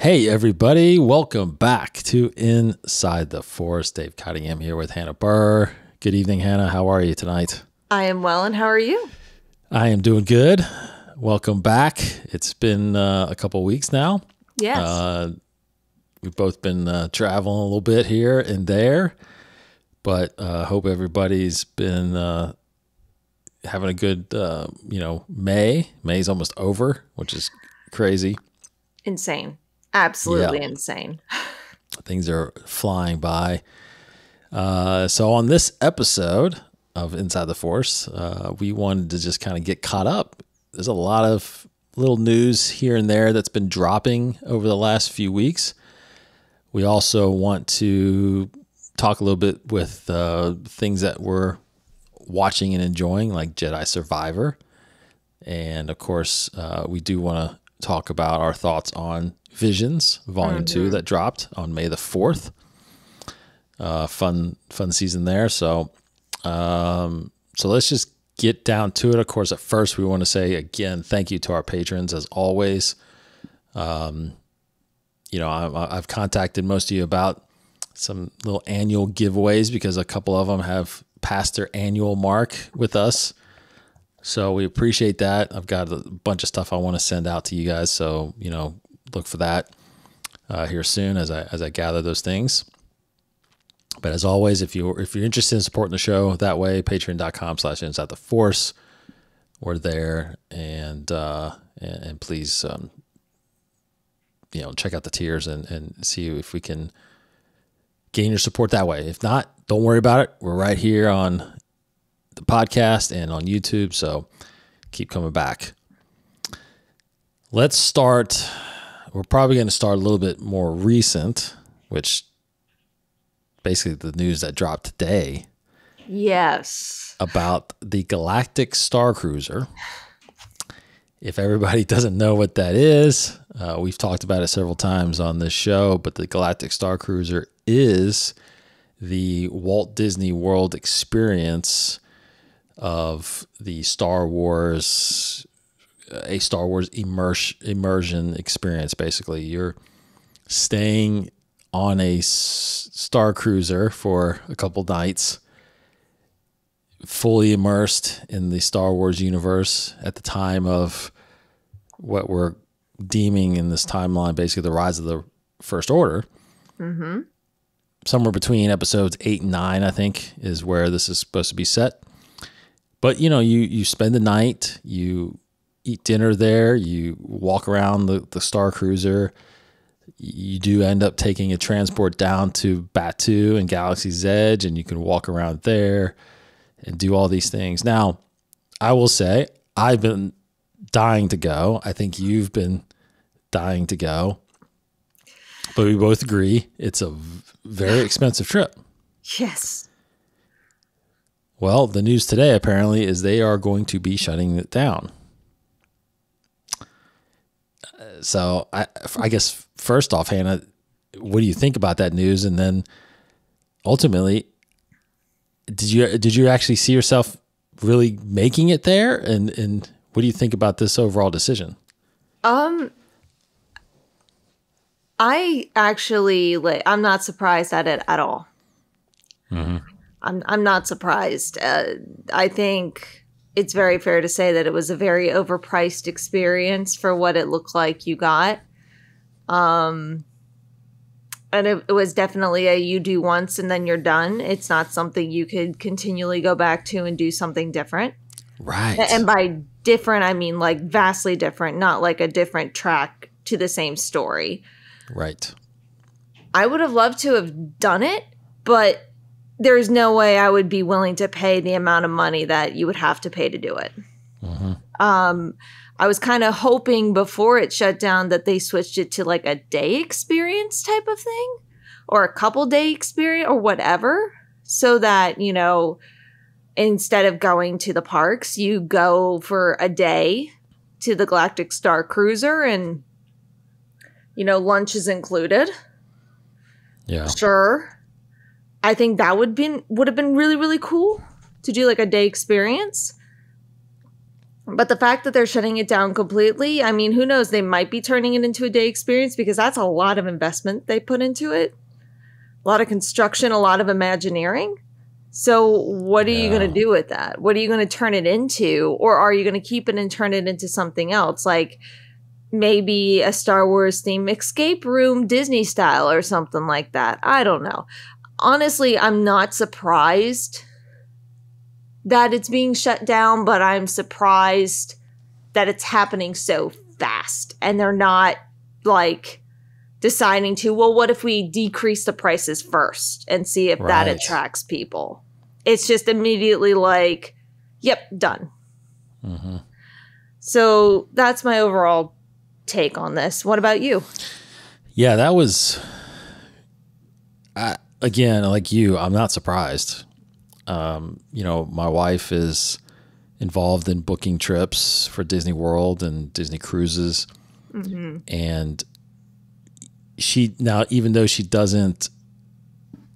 Hey everybody, welcome back to Inside the Force. Dave Cottingham here with Hannah Burr. Good evening, Hannah. How are you tonight? I am well, and how are you? I am doing good. Welcome back. It's been a couple of weeks now. Yes. We've both been traveling a little bit here and there, but hope everybody's been having a good, May. May's almost over, which is crazy. Insane. Absolutely insane. Things are flying by. So on this episode of Inside the Force, we wanted to just kind of get caught up. There's a lot of little news here and there that's been dropping over the last few weeks. We also want to talk a little bit with things that we're watching and enjoying, like Jedi Survivor. And of course, we do want to talk about our thoughts on Visions Volume 2 that dropped on May the 4th. Fun season there. So let's just get down to it. Of course, at first we want to say again, thank you to our patrons as always. I've contacted most of you about some little annual giveaways because a couple of them have passed their annual mark with us. So we appreciate that. I've got a bunch of stuff I want to send out to you guys. So, look for that here soon as I gather those things. But as always, if you're interested in supporting the show that way, patreon.com/InsideTheForce. We're there, and please, check out the tiers and see if we can gain your support that way. If not, don't worry about it. We're right here on the podcast and on YouTube, so keep coming back. Let's start. We're probably going to start a little bit more recent, which basically the news that dropped today. Yes. About the Galactic Starcruiser. If everybody doesn't know what that is, we've talked about it several times on this show, but the Galactic Starcruiser is the Walt Disney World experience of the Star Wars immersion experience. Basically, you're staying on a Star Cruiser for a couple nights, fully immersed in the Star Wars universe at the time of what we're deeming in this timeline, basically the rise of the First Order. Mm-hmm. Somewhere between episodes 8 and 9, I think, is where this is supposed to be set. But, you spend the night, you eat dinner there, you walk around the Star Cruiser. You do end up taking a transport down to Batuu and Galaxy's Edge, and you can walk around there and do all these things. Now, I will say, I've been dying to go. I think you've been dying to go. But we both agree it's a very expensive trip. Yes. Well, the news today apparently is they are going to be shutting it down. So I guess first off, Hannah, what do you think about that news? And then ultimately, did you actually see yourself really making it there? And what do you think about this overall decision? I actually I'm not surprised at it at all. Mm-hmm. I'm not surprised. I think it's very fair to say that it was a very overpriced experience for what it looked like you got. And it was definitely you do once and then you're done. It's not something you could continually go back to and do something different. Right. And by different, I mean like vastly different, not like a different track to the same story. Right. I would have loved to have done it, but there's no way I would be willing to pay the amount of money that you would have to pay to do it. Mm-hmm. I was kind of hoping before it shut down that they switched it to like a day experience type of thing or a couple day experience or whatever, so that, instead of going to the parks, you go for a day to the Galactic Starcruiser and, lunch is included. Yeah. Sure. I think that would have been really, really cool to do like a day experience. But the fact that they're shutting it down completely, I mean, who knows? They might be turning it into a day experience because that's a lot of investment they put into it. A lot of construction, a lot of Imagineering. So what are you going to do with that? What are you going to turn it into? Or are you going to keep it and turn it into something else? Like maybe a Star Wars theme escape room, Disney style or something like that. I don't know. Honestly, I'm not surprised that it's being shut down, but I'm surprised that it's happening so fast and they're not like deciding to, well, what if we decrease the prices first and see if that attracts people? It's just immediately like, yep, done. Mm-hmm. So that's my overall take on this. What about you? Yeah, that was, again, like you, I'm not surprised. You know, my wife is involved in booking trips for Disney World and Disney cruises. Mm-hmm. And she, now, even though she doesn't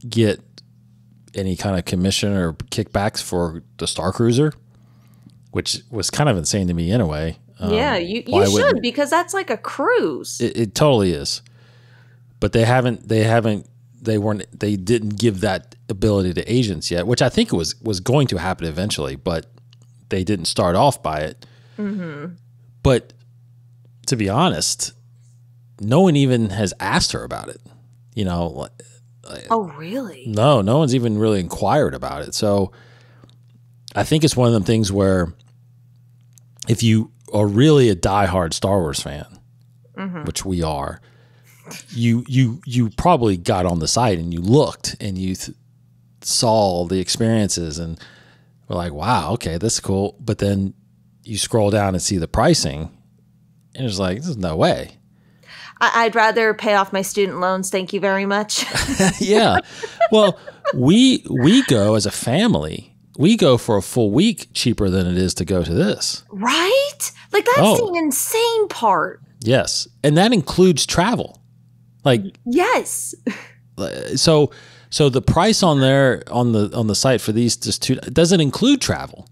get any kind of commission or kickbacks for the Starcruiser, which was kind of insane to me anyway. Yeah, you should, because that's like a cruise. It totally is. But they didn't give that ability to agents yet, which I think was going to happen eventually, but they didn't start off by it. Mm-hmm. But to be honest, no one even has asked her about it. You know? Oh, really? No one's even really inquired about it. So I think it's one of them things where if you are really a diehard Star Wars fan, mm-hmm. which we are, you probably got on the site and you looked and you saw the experiences and were like, wow, okay, this is cool. But then you scroll down and see the pricing and it's like, there's no way. I'd rather pay off my student loans. Thank you very much. Yeah. Well, we go as a family. We go for a full week cheaper than it is to go to this. Right? Like that's the insane part. Yes. And that includes travel. Like, yes. So the price on there on the site for these just two doesn't include travel.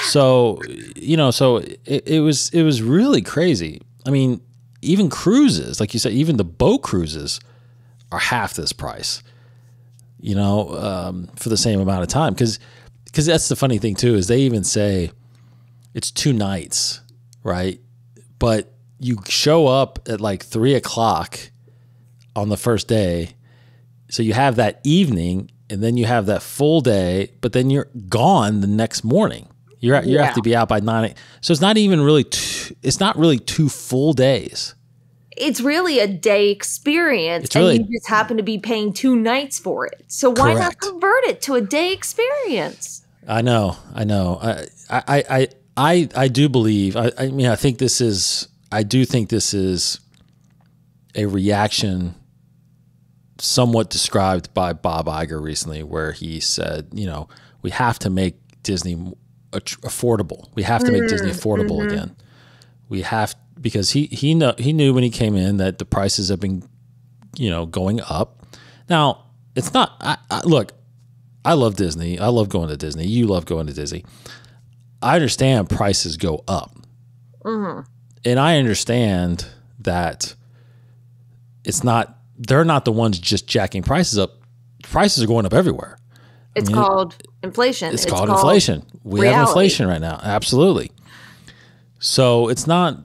So, you know, so it was really crazy. I mean, even cruises, like you said, even the boat cruises are half this price, you know, for the same amount of time. Because that's the funny thing too, is they even say it's 2 nights, right? But you show up at like 3:00 on the first day. So you have that evening and then you have that full day, but then you're gone the next morning. You have to be out by 9. So it's not even really, it's not really 2 full days. It's really a day experience and you just happen to be paying 2 nights for it. So why not convert it to a day experience? I know. I do believe, I mean, I do think this is a reaction somewhat described by Bob Iger recently, where he said, you know, we have to make Disney affordable. We have to make Disney affordable mm-hmm. again. We have, because he knew when he came in that the prices have been, you know, going up. Now, it's not, look, I love Disney. I love going to Disney. You love going to Disney. I understand prices go up. Mm-hmm. And I understand that they're not the ones just jacking prices up. Prices are going up everywhere. It's called inflation. It's called inflation. We have inflation right now. Absolutely. So it's not,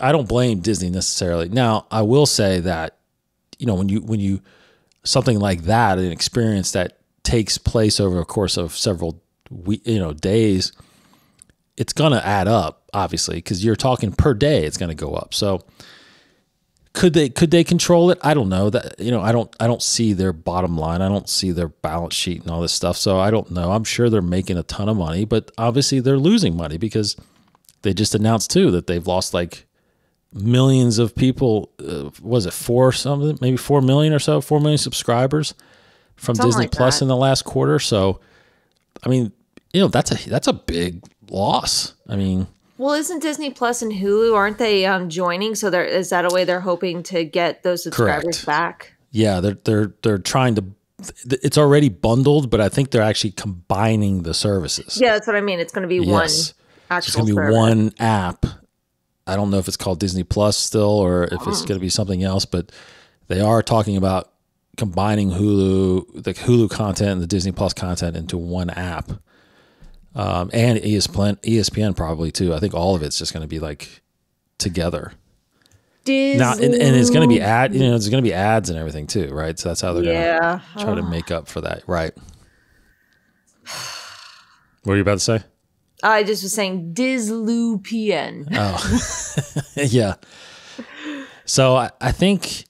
I don't blame Disney necessarily. Now, I will say that, you know, when you, something like that, an experience that takes place over a course of several days, it's going to add up, obviously, because you're talking per day, it's going to go up. So could they control it? I don't know. That, you know, I don't see their bottom line. I don't see their balance sheet and all this stuff. So I don't know. I'm sure they're making a ton of money, but obviously they're losing money because they just announced too that they've lost like millions of people. Was it 4 something? Maybe 4 million or so, 4 million subscribers from something Disney like Plus in the last quarter. So, I mean, you know, that's a big loss. I mean, well, isn't Disney Plus and Hulu, aren't they joining? So is that a way they're hoping to get those subscribers back? Yeah, they're trying to. It's already bundled, but I think they're actually combining the services. Yeah, that's what I mean. It's going to be one It's going to be one app. I don't know if it's called Disney Plus still or if it's going to be something else, but they are talking about combining the Hulu content and the Disney Plus content into one app. And ESPN probably too. I think all of it's just going to be like together. Disney. Now, and it's going to be there's going to be ads and everything too, right? So that's how they're going to try to make up for that, right? What were you about to say? I just was saying Dislupian. Oh, yeah. So I think,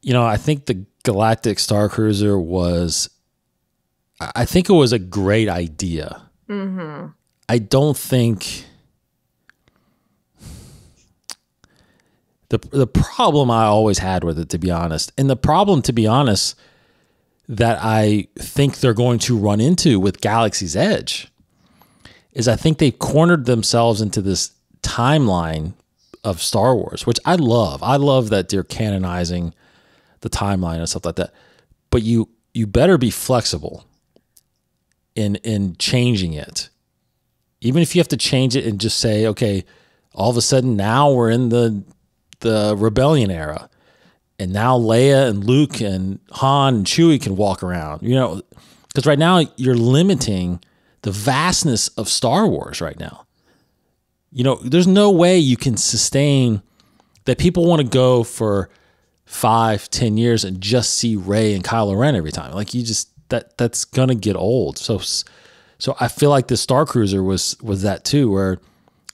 I think the Galactic Starcruiser was a great idea. Mm-hmm. I don't think the problem I always had with it, to be honest, and the problem, to be honest, that I think they're going to run into with Galaxy's Edge is I think they've cornered themselves into this timeline of Star Wars, which I love. I love that they're canonizing the timeline and stuff like that. But you better be flexible in changing it. Even if you have to change it and just say, okay, all of a sudden now we're in the Rebellion era. And now Leia and Luke and Han and Chewie can walk around, because right now you're limiting the vastness of Star Wars right now. There's no way you can sustain that people want to go for 5-10 years and just see Rey and Kylo Ren every time. Like that's going to get old. So I feel like the Starcruiser was that too, where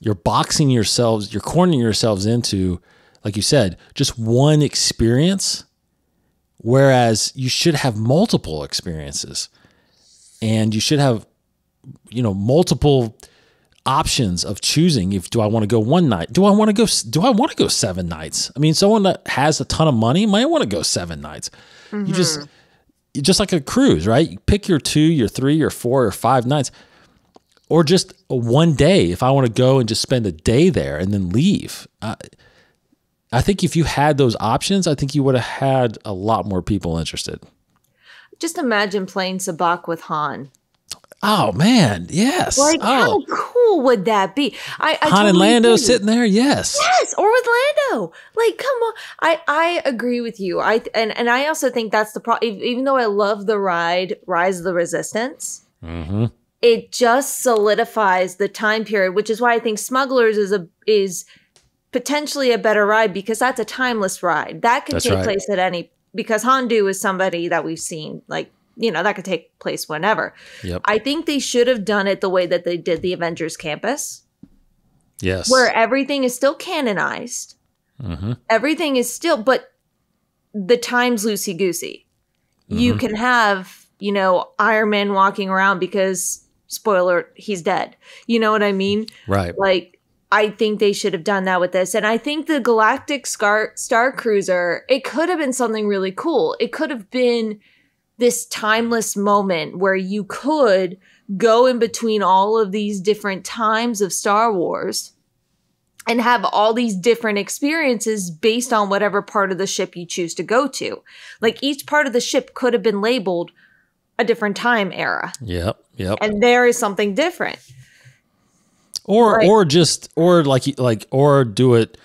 you're cornering yourselves into, like you said, just one experience, whereas you should have multiple experiences and you should have, multiple options of choosing. Do I want to go one night? Do I want to go 7 nights? I mean, someone that has a ton of money might want to go 7 nights. Mm-hmm. You just like a cruise, right? You pick your 2, your 3, your 4 or 5 nights, or just one day. If I want to go and just spend a day there and then leave, I think if you had those options, I think you would have had a lot more people interested. Just imagine playing Sabacc with Han. Oh man, yes. Like how cool would that be? I Han totally and Lando agree. sitting there, yes. Yes, or with Lando. Like, come on. I agree with you. And I also think that's the problem. Even though I love the ride, Rise of the Resistance, mm-hmm. It just solidifies the time period, which is why I think Smugglers is potentially a better ride, because that's a timeless ride. That can take place at any, because Hondu is somebody that we've seen, like, that could take place whenever. Yep. I think they should have done it the way that they did the Avengers Campus. Yes. Where everything is still canonized. Mm-hmm. Everything is still, but the time's loosey-goosey. Mm-hmm. You can have, Iron Man walking around because, spoiler, he's dead. You know what I mean? Right. Like, I think they should have done that with this. And I think the Galactic Starcruiser, it could have been something really cool. It could have been this timeless moment where you could go in between all of these different times of Star Wars and have all these different experiences based on whatever part of the ship you choose to go to. Like, each part of the ship could have been labeled a different time era. Yep. And there is something different. Or do it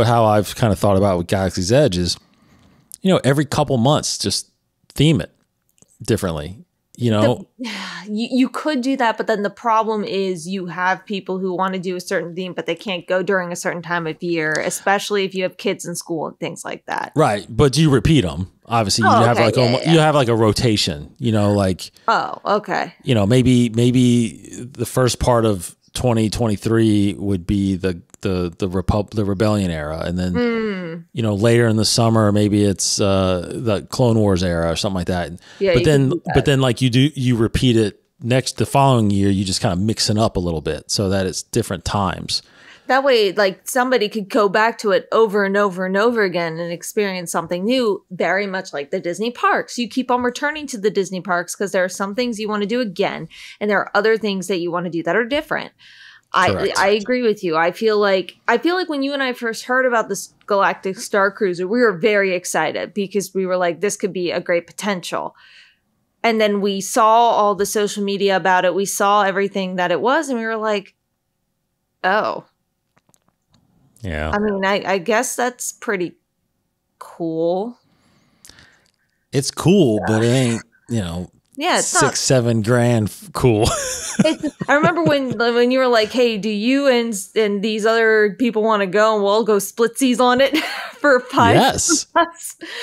how I've kind of thought about with Galaxy's Edge is, every couple months, just theme it differently. You could do that, but then the problem is you have people who want to do a certain theme, but they can't go during a certain time of year, especially if you have kids in school and things like that. Right, but do you repeat them? Obviously, you have you have like a rotation. Okay. Maybe the first part of 2023 would be the Rebellion era, and then later in the summer maybe it's the Clone Wars era or something like that. Yeah, but then like you repeat it the following year. You just kind of mix it up a little bit so that it's different times. That way, like, somebody could go back to it over and over and over again and experience something new, very much like the Disney parks. You keep on returning to the Disney parks because there are some things you want to do again, and there are other things that you want to do that are different. I agree with you. I feel like when you and I first heard about this Galactic Starcruiser, we were very excited because we were like, this could be a great potential. And then we saw all the social media about it. We saw everything that it was, and we were like, oh. Yeah. I mean, I guess that's pretty cool. It's cool, but it ain't, you know, it's $6-7 grand cool. I remember when you were like, hey, do you and these other people want to go, and we'll go splitsies on it for $5? Yes.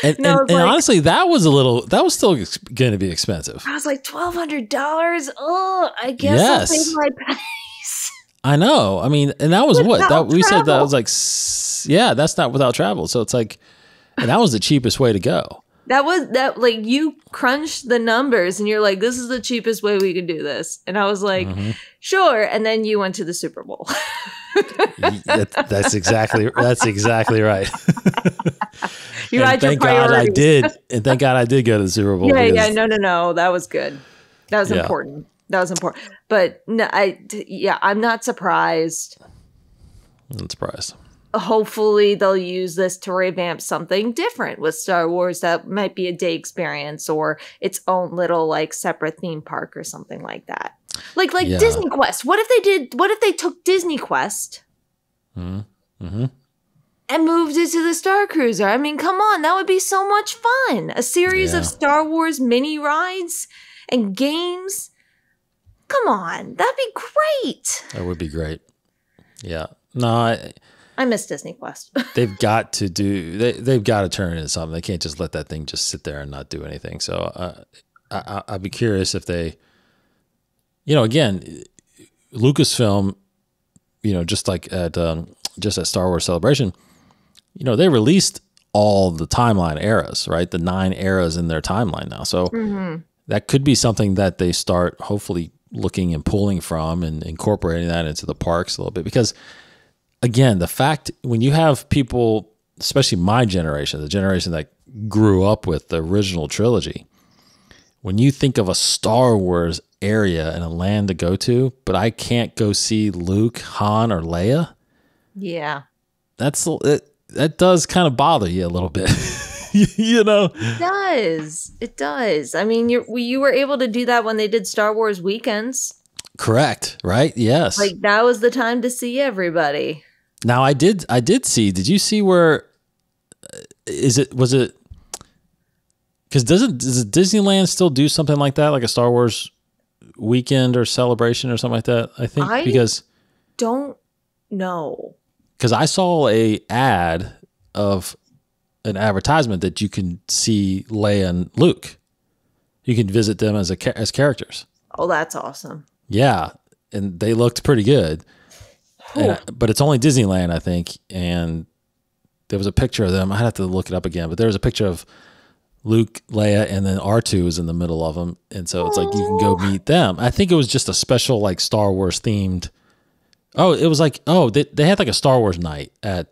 And honestly, that was still going to be expensive. I was like, $1,200? Oh, I guess I'll pay my price. I know. I mean, and that was we said that was like, yeah, that's not without travel. So it's like, and that was the cheapest way to go. Like you crunched the numbers and you're like, this is the cheapest way we can do this. And I was like, sure. And then you went to the Super Bowl. That's exactly right. You had your priorities. Thank God I did. And thank God I did go to the Super Bowl. Yeah. No. That was good. That was important. That was important. But no, I'm not surprised. I'm not surprised. Hopefully they'll use this to revamp something different with Star Wars that might be a day experience or its own little like separate theme park or something like that. Like Disney Quest. What if they took Disney Quest and moved it to the Starcruiser? I mean, come on, that would be so much fun. A series of Star Wars mini rides and games. Come on, that'd be great. That would be great. Yeah. No, I miss Disney Quest. they've got to turn it into something. They can't just let that thing just sit there and not do anything. So I'd be curious if they, again, Lucasfilm, just like at Star Wars Celebration, they released all the timeline eras, right? The 9 eras in their timeline now. So that could be something that they start hopefully looking and pulling from and incorporating that into the parks a little bit. Because again, the fact when you have people, especially my generation, the generation that grew up with the original trilogy, when you think of a Star Wars area and a land to go to, but I can't go see Luke, Han, or Leia. Yeah. That does kind of bother you a little bit. It does. I mean, you were able to do that when they did Star Wars weekends. Correct. Right. Yes. Like that was the time to see everybody. Now I did see, did you see where, was it, because does Disneyland still do something like that? Like a Star Wars weekend or celebration or something like that? I think because. Don't know. Because I saw a ad of an advertisement that you can see Leia and Luke. You can visit them as characters. Oh, that's awesome. Yeah, and they looked pretty good. But it's only Disneyland, I think. And there was a picture of them. I'd have to look it up again. But there was a picture of Luke, Leia, and then R2 is in the middle of them. And so it's like you can go meet them. I think it was just a special like Star Wars themed. Oh, it was like, they had like a Star Wars night at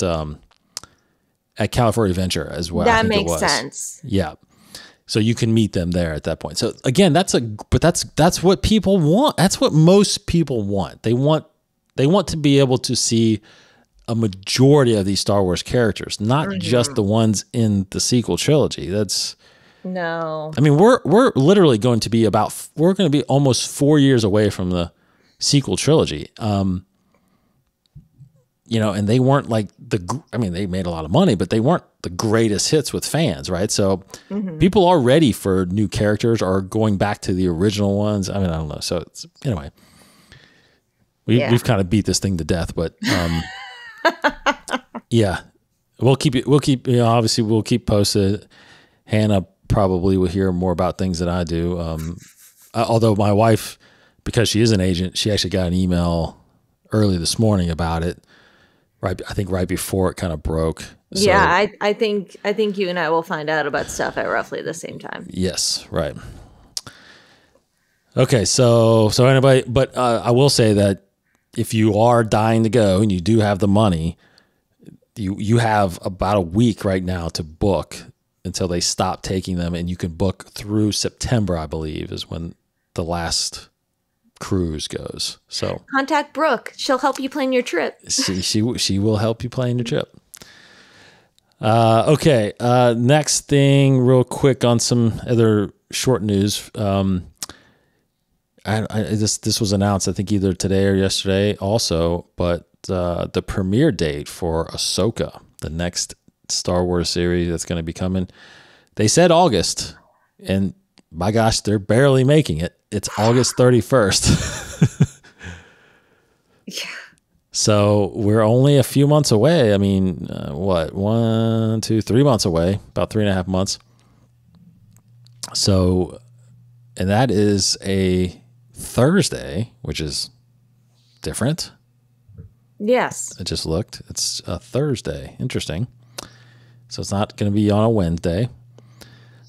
California Adventure as well. That makes sense. Yeah. So you can meet them there at that point. So again, that's what people want. That's what most people want. They want to be able to see a majority of these Star Wars characters, not just the ones in the sequel trilogy. No. I mean, we're literally going to be almost 4 years away from the sequel trilogy. And they weren't like they made a lot of money, but they weren't the greatest hits with fans, right? So people are ready for new characters or going back to the original ones. I mean, I don't know. So anyway, we've kind of beat this thing to death, but yeah, we'll keep obviously we'll keep posted. Hannah probably will hear more about things than I do. Although my wife, because she is an agent, she actually got an email early this morning about it. Right, I think right before it kind of broke. So, yeah, I think you and I will find out about stuff at roughly the same time. Yes, right. Okay, so anybody, but I will say that if you are dying to go and you do have the money, you have about a week right now to book until they stop taking them, and you can book through September, I believe, is when the last cruise goes. So contact Brooke. She'll help you plan your trip. She will help you plan your trip. Okay. Next thing real quick on some other short news. This was announced, I think, either today or yesterday also, but the premiere date for Ahsoka, the next Star Wars series that's going to be coming, they said August, and my gosh, they're barely making it. It's August 31st. Yeah. So we're only a few months away. I mean, 1, 2, 3 months away, about 3.5 months. So, and that is a Thursday, which is different. Yes. I just looked. It's a Thursday. Interesting. So it's not going to be on a Wednesday.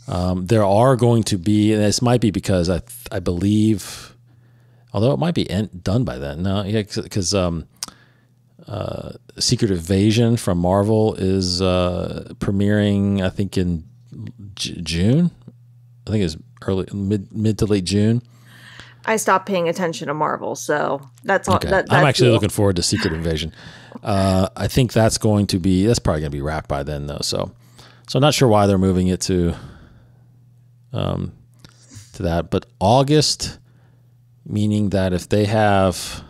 There are going to be, and this might be because I believe, although it might be done by then. No, yeah, because Secret Invasion from Marvel is premiering, I think, in June. I think it's mid to late June. I stopped paying attention to Marvel, so that's all. Okay. That's I'm actually cool. looking forward to Secret Invasion. I think that's probably going to be wrapped by then, though. So I'm not sure why they're moving it to that. But August, meaning that if they have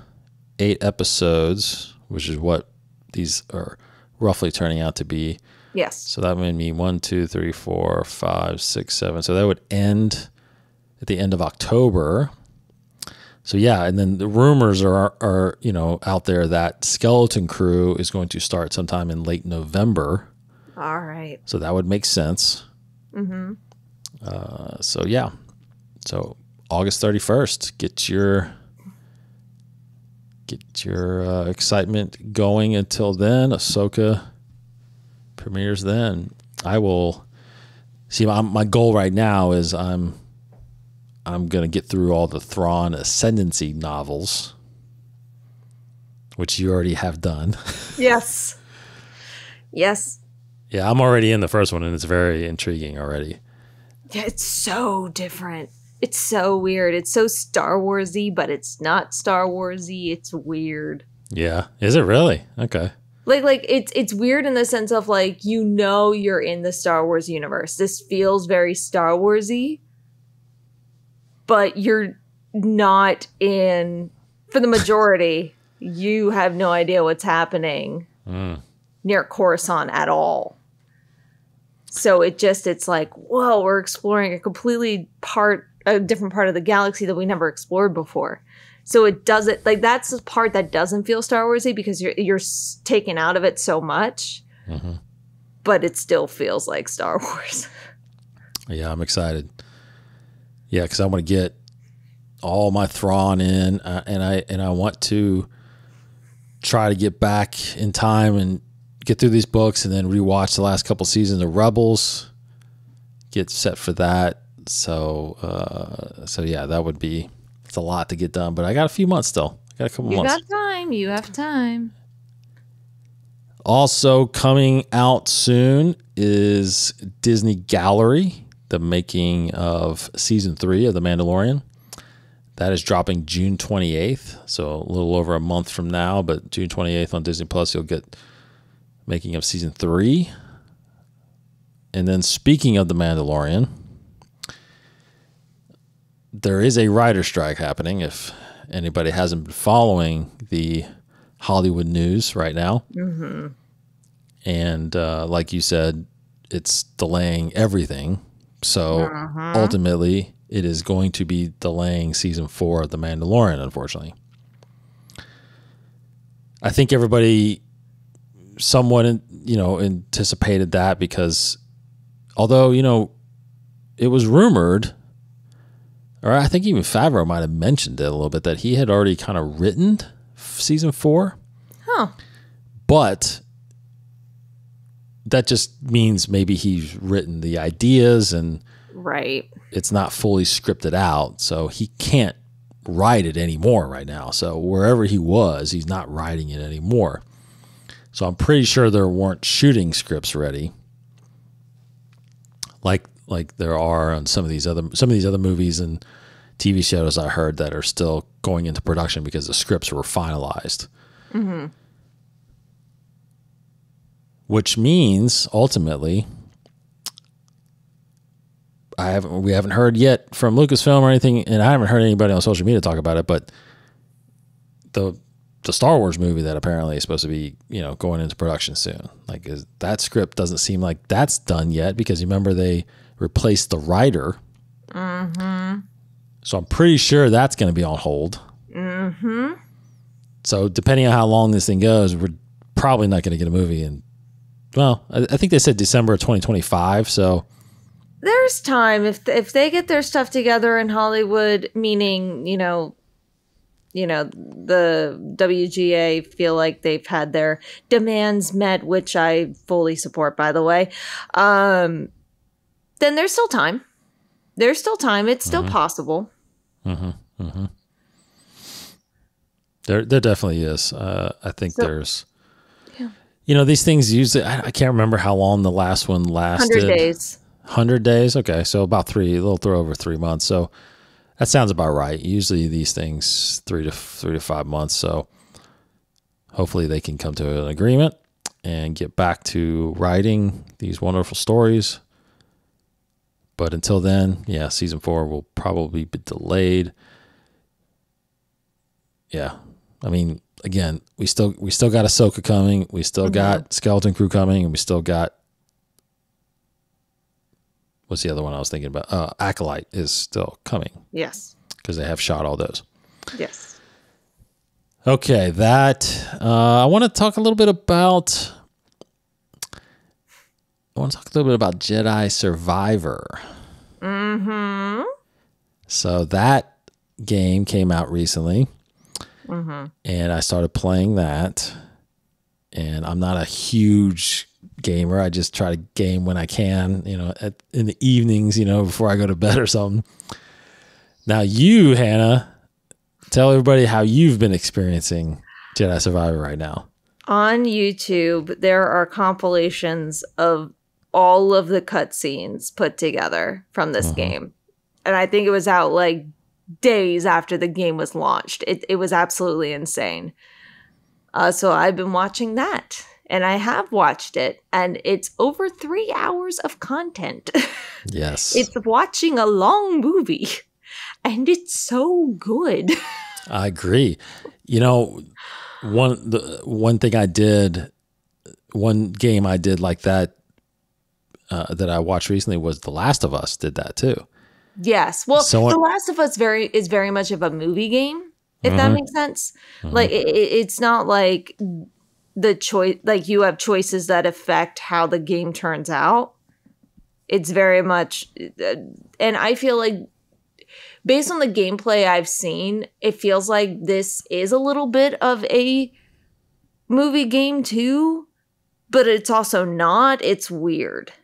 8 episodes, which is what these are roughly turning out to be. Yes. So that would mean 1, 2, 3, 4, 5, 6, 7. So that would end at the end of October. So yeah, and then the rumors are out there that Skeleton Crew is going to start sometime in late November. All right. So that would make sense. Mm-hmm. So yeah, so August 31st, get your excitement going. Until then, Ahsoka premieres then. I will see. My goal right now is I'm going to get through all the Thrawn Ascendancy novels, which you already have done. Yes. Yes. Yeah, I'm already in the first one, and it's very intriguing already. Yeah, it's so different. It's so weird. It's so Star Wars-y, but it's not Star Wars-y. It's weird. Yeah. Is it really? Okay. Like it's weird in the sense of like, you're in the Star Wars universe. This feels very Star Wars-y, but you're not in, for the majority, you have no idea what's happening near Coruscant at all. So it's like, whoa, we're exploring a different part of the galaxy that we never explored before. So it doesn't, like, that's the part that doesn't feel Star Warsy because you're taken out of it so much, but it still feels like Star Wars. Yeah, I'm excited. Yeah, because I want to get all my Thrawn in, and I want to try to get back in time and get through these books, and then rewatch the last couple seasons of Rebels. Get set for that. So yeah, that would be. It's a lot to get done, but I got a few months still. I got a couple months. You have time. Also coming out soon is Disney Gallery, the making of season 3 of The Mandalorian. That is dropping June 28th, so a little over a month from now, but June 28th on Disney Plus, you'll get making of season 3. And then speaking of The Mandalorian, there is a writer strike happening if anybody hasn't been following the Hollywood news right now. Mm-hmm. And like you said, it's delaying everything. So ultimately, it is going to be delaying season 4 of The Mandalorian, unfortunately. I think everybody somewhat, anticipated that because although, it was rumored, or I think even Favreau might have mentioned it a little bit, that he had already kind of written season 4. Huh. But that just means maybe he's written the ideas and right. It's not fully scripted out. So he can't write it anymore right now. So wherever he was, he's not writing it anymore. So I'm pretty sure there weren't shooting scripts ready. Like there are on some of these other movies and TV shows I heard that are still going into production because the scripts were finalized. Mm-hmm. Which means ultimately, we haven't heard yet from Lucasfilm or anything, and I haven't heard anybody on social media talk about it, but the Star Wars movie that apparently is supposed to be, going into production soon. Like, that script doesn't seem like that's done yet, because you remember they replaced the writer. Mm-hmm. So I'm pretty sure that's going to be on hold. Mm-hmm. So depending on how long this thing goes, we're probably not going to get a movie in, well, I think they said December of 2025. So there's time if they get their stuff together in Hollywood, meaning, the WGA feel like they've had their demands met, which I fully support, by the way. Then there's still time. There's still time. It's still possible. Mm-hmm. Mm-hmm. There definitely is. I think there's, these things usually, I can't remember how long the last one lasted. 100 days. 100 days? Okay. So about a little over 3 months. So that sounds about right. Usually these things 3 to 5 months. So hopefully they can come to an agreement and get back to writing these wonderful stories. But until then, season 4 will probably be delayed. Yeah. I mean, again, we still got Ahsoka coming. We still got Skeleton Crew coming, and we still got, what's the other one I was thinking about? Acolyte is still coming. Yes. Because they have shot all those. Yes. Okay, I want to talk a little bit about Jedi Survivor. Mm-hmm. So that game came out recently. Mm-hmm. And I started playing that. And I'm not a huge gamer. I just try to game when I can, in the evenings, before I go to bed or something. Now you, Hannah, tell everybody how you've been experiencing Jedi Survivor right now. On YouTube, there are compilations of all of the cutscenes put together from this game. And I think it was out like days after the game was launched. It was absolutely insane. So I've been watching that, and I have watched it, and it's over 3 hours of content. Yes. It's watching a long movie, and it's so good. I agree. One thing I did, one game I did like that, that I watched recently was The Last of Us did that too. Yes. Well, The Last of Us is very much of a movie game, if that makes sense. Like it's not like the choice, like you have choices that affect how the game turns out. It's very much, and I feel like based on the gameplay I've seen, it feels like this is a little bit of a movie game too, but it's also not. It's weird.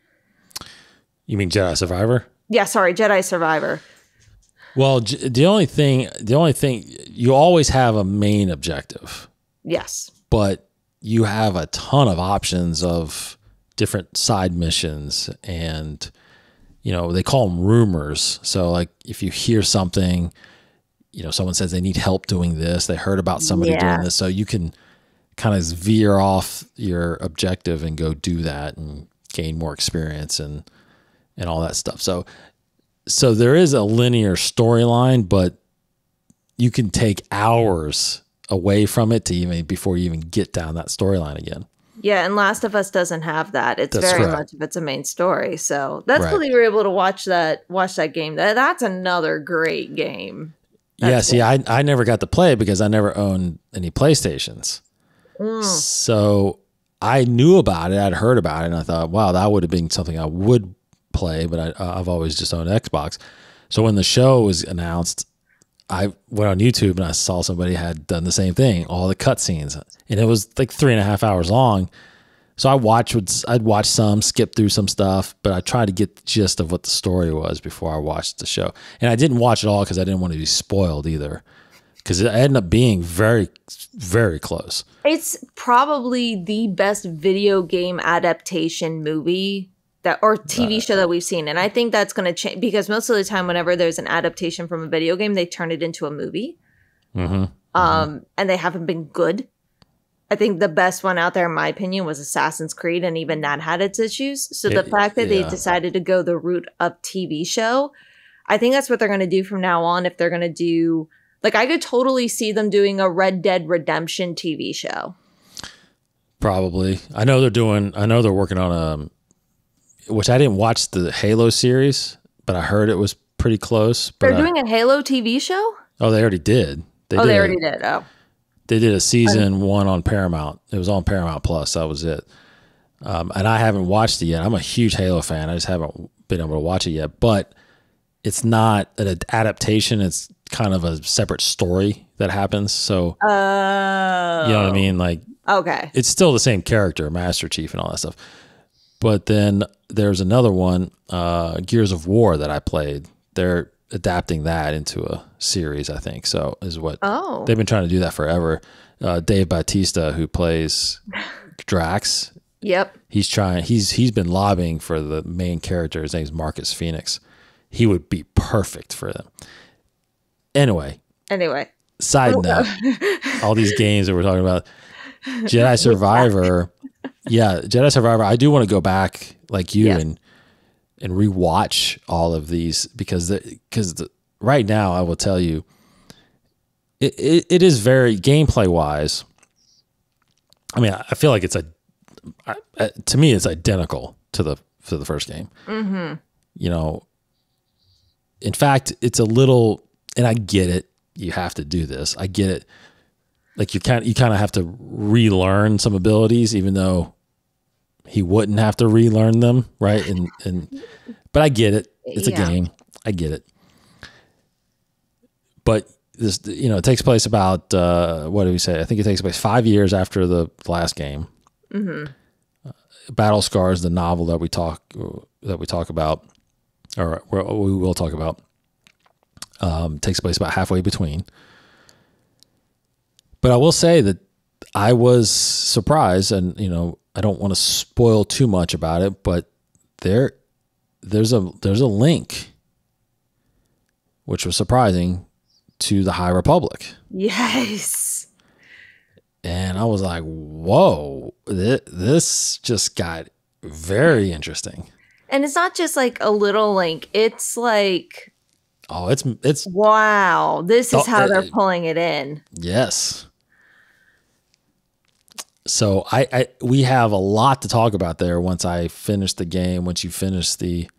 You mean Jedi Survivor? Yeah, sorry, Jedi Survivor. Well, the only thing, you always have a main objective. Yes. But you have a ton of options of different side missions, and, they call them rumors. So like if you hear something, someone says they need help doing this, they heard about somebody doing this. So you can kind of veer off your objective and go do that and gain more experience and all that stuff. So there is a linear storyline, but you can take hours away from it before you even get down that storyline again. Yeah, and Last of Us doesn't have that. It's very much of it's a main story. So that's cool that you were able to watch that game. That's another great game. See, I never got to play it because I never owned any PlayStations. So I knew about it. I'd heard about it, and I thought, wow, that would have been something I would play, but I've always just owned Xbox. So when the show was announced, I went on YouTube and I saw somebody had done the same thing, all the cutscenes, and it was like 3.5 hours long. So I'd watch some, skip through some stuff, but I tried to get the gist of what the story was before I watched the show. And I didn't watch it all because I didn't want to be spoiled either, because it ended up being very, very close. It's probably the best video game adaptation movie or TV show that we've seen. And I think that's going to change, because most of the time whenever there's an adaptation from a video game, they turn it into a movie. And they haven't been good. I think the best one out there, in my opinion, was Assassin's Creed, and even that had its issues. So the fact that they decided to go the route of TV show, I think that's what they're going to do from now on. If they're going to do, like, I could totally see them doing a Red Dead Redemption TV show. Probably. I know they're working on which I didn't watch the Halo series, but I heard it was pretty close. But they're doing a Halo TV show? Oh, they already did. They already did. Oh. They did a season 1 on Paramount. It was on Paramount Plus. That was it. And I haven't watched it yet. I'm a huge Halo fan. I just haven't been able to watch it yet. But it's not an adaptation. It's kind of a separate story that happens. So, you know what I mean? Like, okay, it's still the same character, Master Chief and all that stuff. But then there's another one, Gears of War, that I played. They're adapting that into a series, I think. So is what they've been trying to do that forever. Dave Bautista, who plays Drax. Yep. He's been lobbying for the main character. His name's Marcus Phoenix. He would be perfect for them. Anyway. Side note, all these games that we're talking about. Jedi Survivor. Yeah, Jedi Survivor. I do want to go back like you and rewatch all of these because right now I will tell you it is very gameplay wise. I mean, I feel like to me it's identical to the first game. Mm-hmm. You know, in fact, it's a little, and I get it. You have to do this. I get it. Like you kind of have to relearn some abilities, even though he wouldn't have to relearn them, right? But I get it. It's a game. I get it. But this, it takes place about what do we say? I think it takes place 5 years after the last game. Mm-hmm. Battle Scars, the novel that we talk about, or we will talk about, takes place about halfway between. But I will say that I was surprised, and I don't want to spoil too much about it, but there's a link, which was surprising, to the High Republic. Yes. And I was like, whoa, this just got very interesting. And it's not just like a little link. It's like, oh, it's wow, this is how they're pulling it in. Yes. So we have a lot to talk about there once I finish the game, once you finish the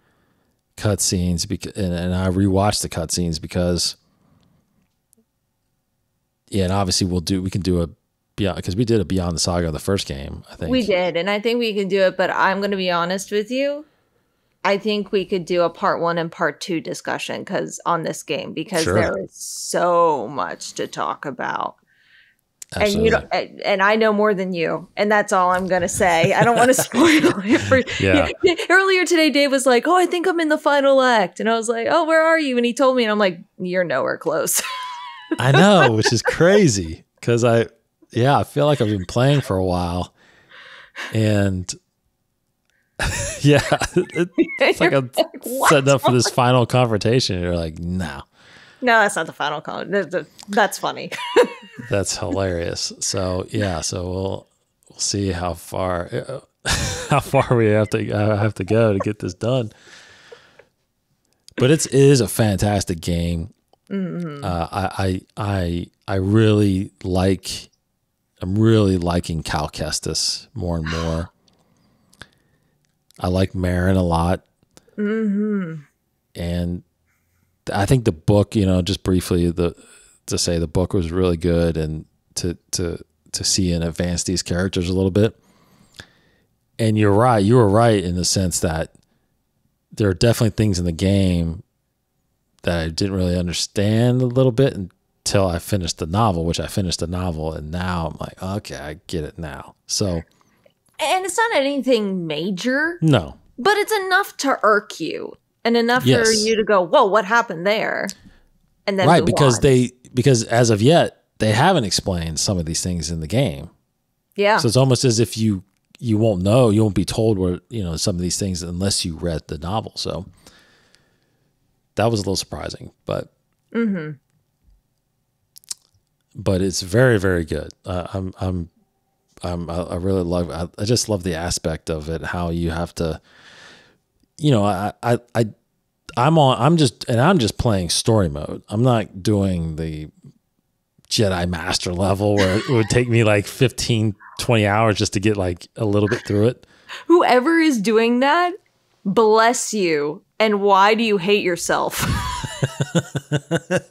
cutscenes, and I rewatched the cutscenes because, yeah, and obviously we can do a beyond, because we did a Beyond the Saga of the first game, I think. We did, and I think we can do it, but I'm going to be honest with you. I think we could do a part 1 and part 2 discussion on this game, because there is so much to talk about. Absolutely. And I know more than you, and that's all I'm going to say. I don't want to spoil it for you. Earlier today, Dave was like, "Oh, I think I'm in the final act," and I was like, "Oh, where are you?" And he told me, and I'm like, "You're nowhere close." I know, which is crazy because I feel like I've been playing for a while, and it's like I'm setting up for this final confrontation. And you're like, no, that's not the final confrontation. That's funny. That's hilarious. So we'll see how far we have to go to get this done. But it is a fantastic game. Mm-hmm. I really like. I'm really liking Cal Kestis more and more. I like Marin a lot. Mm-hmm. And I think the book, just briefly, to say the book was really good, and to see and advance these characters a little bit. And you're right. You were right in the sense that there are definitely things in the game that I didn't really understand a little bit until I finished the novel, which I finished the novel, and now I'm like, okay, I get it now. So, and it's not anything major. No. But it's enough to irk you, and enough for you to go, whoa, what happened there? And then right, because as of yet, they haven't explained some of these things in the game. Yeah. So it's almost as if you won't know, you won't be told where, some of these things unless you read the novel. So that was a little surprising, but but it's very, very good. I'm I really love. I just love the aspect of it. How you have to, you know, I'm just playing story mode. I'm not doing the Jedi Master level where it would take me like 15, 20 hours just to get like a little bit through it. Whoever is doing that, bless you. And why do you hate yourself?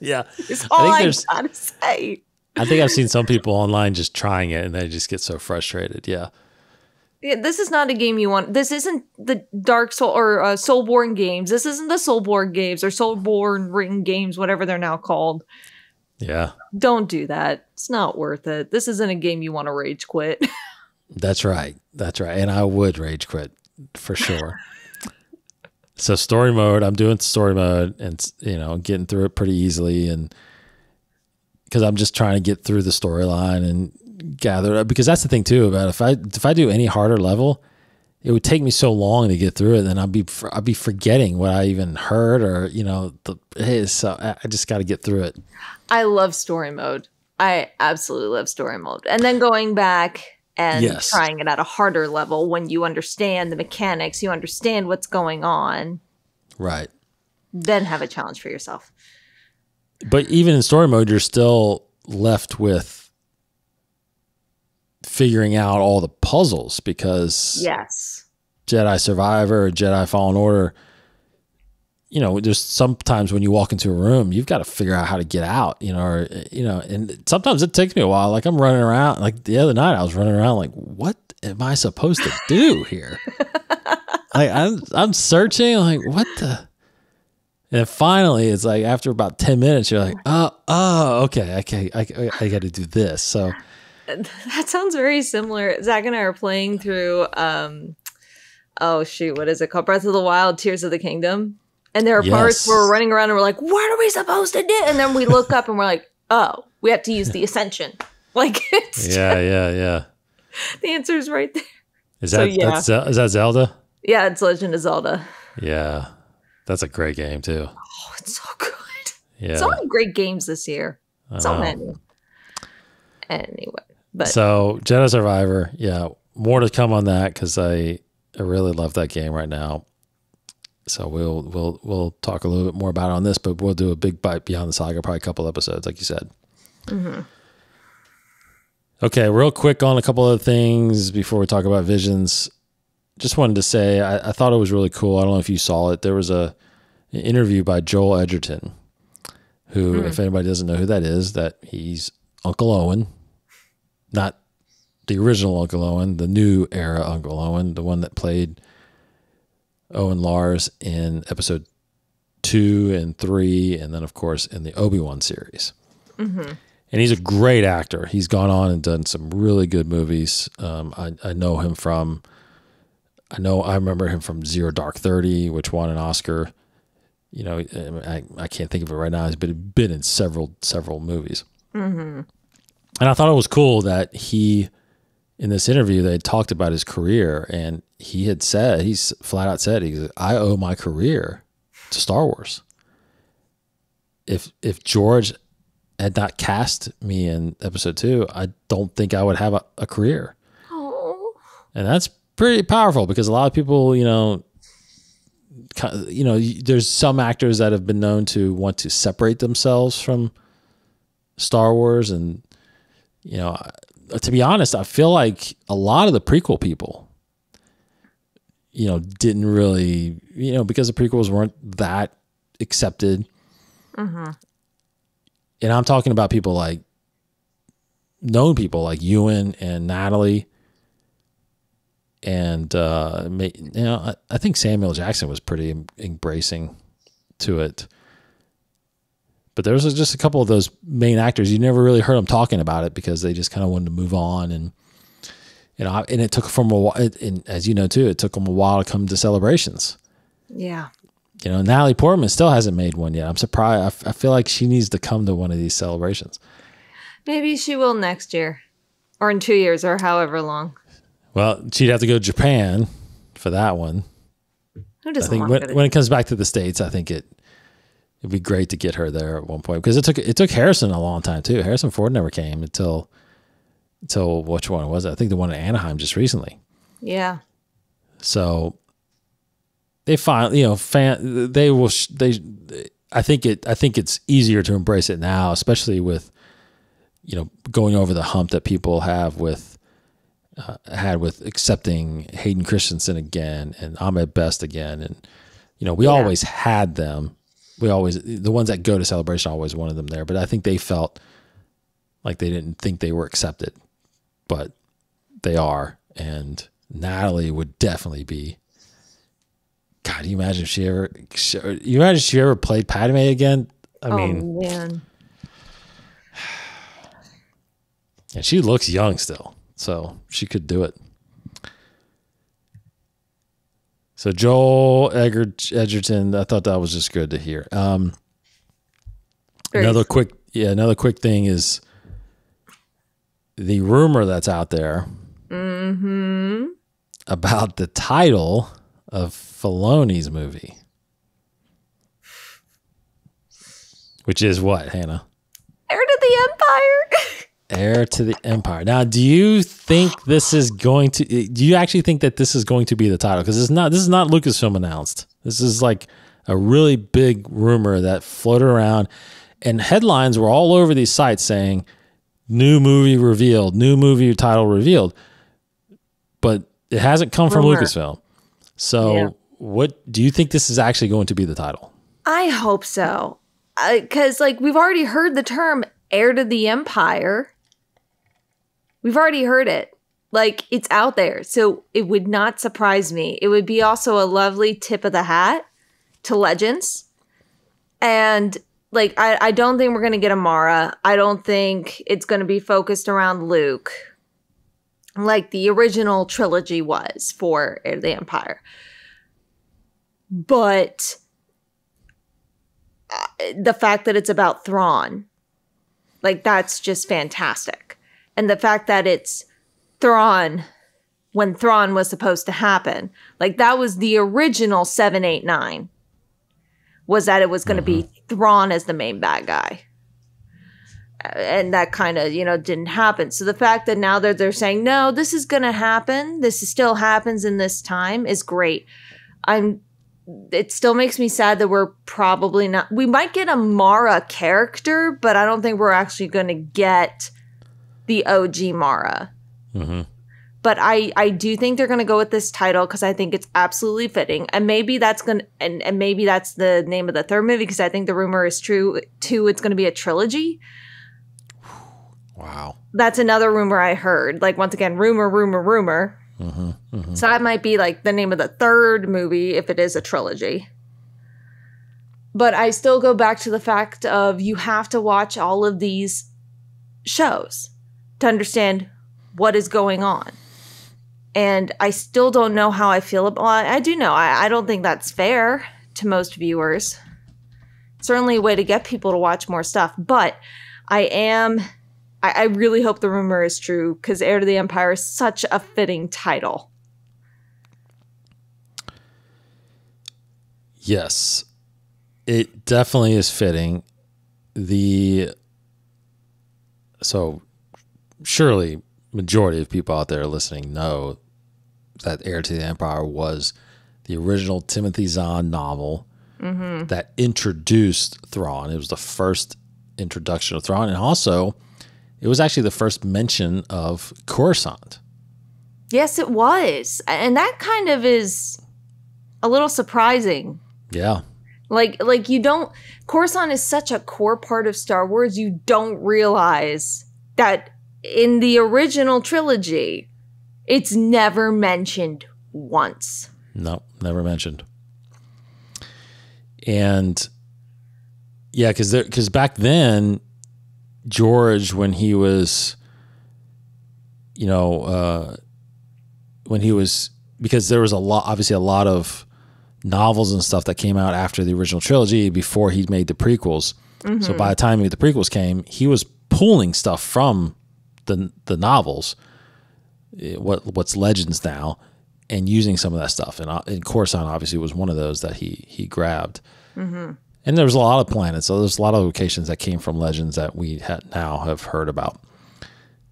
Yeah. It's all I gotta say. I think I've seen some people online just trying it and they just get so frustrated. Yeah. Yeah, this is not a game you want. This isn't the Dark Soul or Soulborn games. This isn't the Soulborn games or Soulborn Ring games, whatever they're now called. Yeah. Don't do that. It's not worth it. This isn't a game you want to rage quit. That's right. That's right. And I would rage quit for sure. So story mode, I'm doing story mode and, you know, getting through it pretty easily. And because I'm just trying to get through the storyline and gather up, because that's the thing too about if I do any harder level, it would take me so long to get through it. Then I'd be forgetting what I even heard or, you know, so I just got to get through it. I love story mode. I absolutely love story mode. And then going back and trying it at a harder level when you understand the mechanics, you understand what's going on. Right. Then have a challenge for yourself. But even in story mode, you're still left with figuring out all the puzzles because Jedi Survivor or Jedi Fallen Order, you know, there's sometimes when you walk into a room, you've got to figure out how to get out, you know, or, you know, and sometimes it takes me a while. Like I'm running around, like the other night I was running around like, what am I supposed to do here? Like I'm searching, like what the, and finally it's like after about 10 minutes, you're like, okay, I got to do this. So that sounds very similar. Zach and I are playing through, oh shoot, what is it called? Breath of the Wild, Tears of the Kingdom. And there are parts where we're running around and we're like, what are we supposed to do? And then we look up and we're like, oh, we have to use the Ascension. Like, it's yeah. The answer is right there. Is that Zelda? Yeah, it's Legend of Zelda. Yeah. That's a great game too. Oh, it's so good. Yeah. So many great games this year. So many. Anyway. So Jedi Survivor, yeah. More to come on that because I really love that game right now. So we'll talk a little bit more about it on this, but we'll do a big bite beyond the saga, probably a couple episodes, like you said. Mm-hmm. Okay, real quick on a couple of things before we talk about Visions. Just wanted to say I thought it was really cool. I don't know if you saw it. There was an interview by Joel Edgerton, who, if anybody doesn't know who that is, that he's Uncle Owen, not the original Uncle Owen, the new era Uncle Owen, the one that played Owen Lars in episode 2 and 3, and then of course in the Obi-Wan series. Mm-hmm. And he's a great actor. He's gone on and done some really good movies. I know him from, I remember him from Zero Dark 30, which won an Oscar. You know, I can't think of it right now. He's been in several movies. Mm-hmm. And I thought it was cool that in this interview, they talked about his career, and he's flat out said, I owe my career to Star Wars. If George had not cast me in episode 2, I don't think I would have a career. Oh. And that's pretty powerful because a lot of people, there's some actors that have been known to want to separate themselves from Star Wars. And, to be honest, I feel like a lot of the prequel people, didn't really, because the prequels weren't that accepted. Mm-hmm. And I'm talking about people like known people like Ewan and Natalie. And, I think Samuel Jackson was pretty embracing to it. But there was just a couple of those main actors. You never really heard them talking about it because they just kind of wanted to move on. And, and it took from a while, and as you know, too, it took them a while to come to Celebrations. Yeah. Natalie Portman still hasn't made one yet. I'm surprised. I feel like she needs to come to one of these Celebrations. Maybe she will next year or in 2 years or however long. Well, she'd have to go to Japan for that one. Who doesn't want to go to when it comes back to the States, I think it'd be great to get her there at one point because it took Harrison a long time too. Harrison Ford never came until until which one was it? I think the one in Anaheim just recently. Yeah. So they finally, they will. I think it's easier to embrace it now, especially with, going over the hump that people have had with accepting Hayden Christensen again and Ahmed Best again, and we always had them. The ones that go to Celebration always wanted them there, but I think they felt like they didn't think they were accepted, but they are. And Natalie would definitely be. God, you imagine if she ever played Padme again? I mean, man. And she looks young still, so she could do it. So Joel Edgerton, I thought that was just good to hear. Another quick thing is the rumor that's out there about the title of Filoni's movie, which is what, Hannah? Heir to the Empire. Heir to the Empire. Now, do you think this is going to? Do you actually think that this is going to be the title? Because this is not Lucasfilm announced. This is like a really big rumor that floated around, and headlines were all over these sites saying new movie revealed, new movie title revealed, but it hasn't come from Lucasfilm. So, what do you think this is actually going to be the title? I hope so, because we've already heard the term "heir to the Empire." We've already heard it. It's out there. So it would not surprise me. It would be also a lovely tip of the hat to Legends. And I don't think we're going to get a Mara. I don't think it's going to be focused around Luke like the original trilogy was for Heir to the Empire. But the fact that it's about Thrawn, that's just fantastic. And the fact that it's Thrawn when Thrawn was supposed to happen. That was the original 789. Was that it was going to be Thrawn as the main bad guy. And that kind of, didn't happen. So the fact that now they're saying, no, this is going to happen. This still happens in this time is great. It still makes me sad that we're probably not. We might get a Mara character, but I don't think we're actually going to get the OG Mara. But I do think they're going to go with this title because I think it's absolutely fitting. And maybe that's and maybe that's the name of the third movie, because I think the rumor is true too. It's going to be a trilogy. Wow. That's another rumor I heard. Once again, rumor. So that might be the name of the third movie if it is a trilogy. But I still go back to the fact of you have to watch all of these shows to understand what is going on. And I still don't know how I feel about it. I do know. I don't think that's fair to most viewers. Certainly a way to get people to watch more stuff. But I really hope the rumor is true, because Heir to the Empire is such a fitting title. Yes, it definitely is fitting. So surely majority of people out there listening know that Heir to the Empire was the original Timothy Zahn novel that introduced Thrawn. It was the first introduction of Thrawn, and also it was actually the first mention of Coruscant. Yes, it was. And that kind of is a little surprising. Yeah. You don't, Coruscant is such a core part of Star Wars, you don't realize that in the original trilogy, it's never mentioned once. No, never mentioned. And yeah, because back then, George, when he was, because there was obviously a lot of novels and stuff that came out after the original trilogy before he made the prequels. So by the time the prequels came, he was pulling stuff from the novels, what's Legends now, and using some of that stuff. And Coruscant obviously was one of those that he grabbed. And there was a lot of planets. So there's a lot of locations that came from Legends that we now have heard about.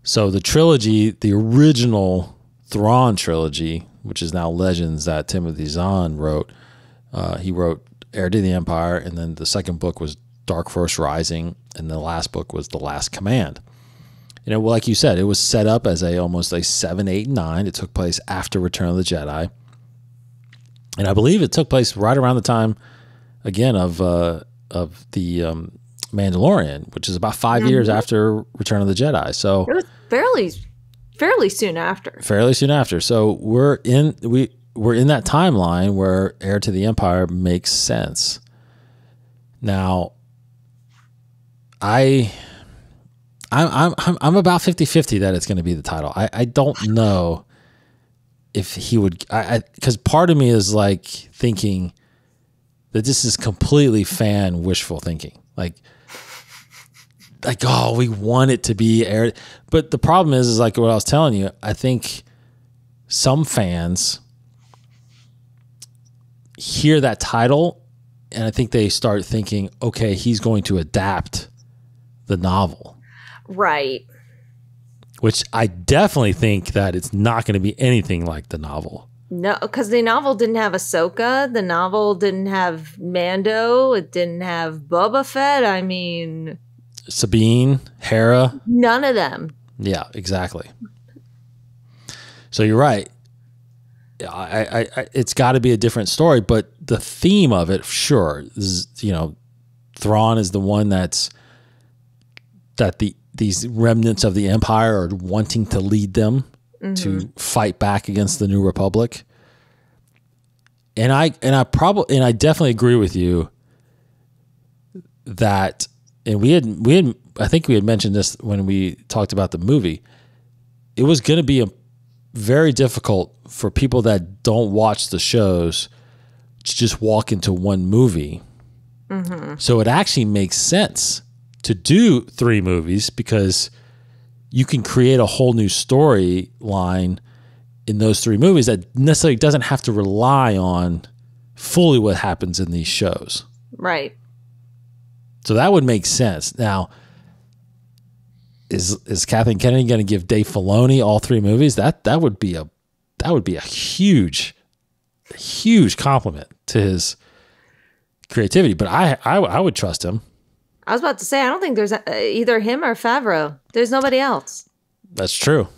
So the trilogy, the original Thrawn trilogy, which is now Legends that Timothy Zahn wrote, he wrote Heir to the Empire, and then the second book was Dark Force Rising, and the last book was The Last Command. You know, like you said, it was set up as almost a 7, 8, and 9. It took place after Return of the Jedi. And I believe it took place right around the time, again, of the Mandalorian, which is about 5 years after Return of the Jedi. So it was fairly soon after. Fairly soon after. So we're in that timeline where Heir to the Empire makes sense. Now, I'm about 50-50 that it's going to be the title. I don't know if he would, because part of me is like thinking that this is completely fan wishful thinking. Like, oh, we want it to be aired. But the problem is like what I was telling you, I think some fans hear that title and I think they start thinking, okay, he's going to adapt the novel. Right. Which I definitely think that it's not going to be anything like the novel. No, because the novel didn't have Ahsoka. The novel didn't have Mando. It didn't have Boba Fett. I mean... Sabine, Hera. None of them. Yeah, exactly. So you're right. It's got to be a different story, but the theme of it, sure, is, you know, Thrawn is the one that these remnants of the Empire are wanting to lead them to fight back against the New Republic. And I definitely agree with you that, and we had I think we had mentioned this when we talked about the movie. It was going to be very difficult for people that don't watch the shows to just walk into one movie. So it actually makes sense to do 3 movies because you can create a whole new storyline in those 3 movies that necessarily doesn't have to rely on fully what happens in these shows. Right. So that would make sense. Now, is Kathleen Kennedy going to give Dave Filoni all 3 movies? That would be a huge compliment to his creativity. But I would trust him. I was about to say, I don't think there's either him or Favreau. There's nobody else. That's true.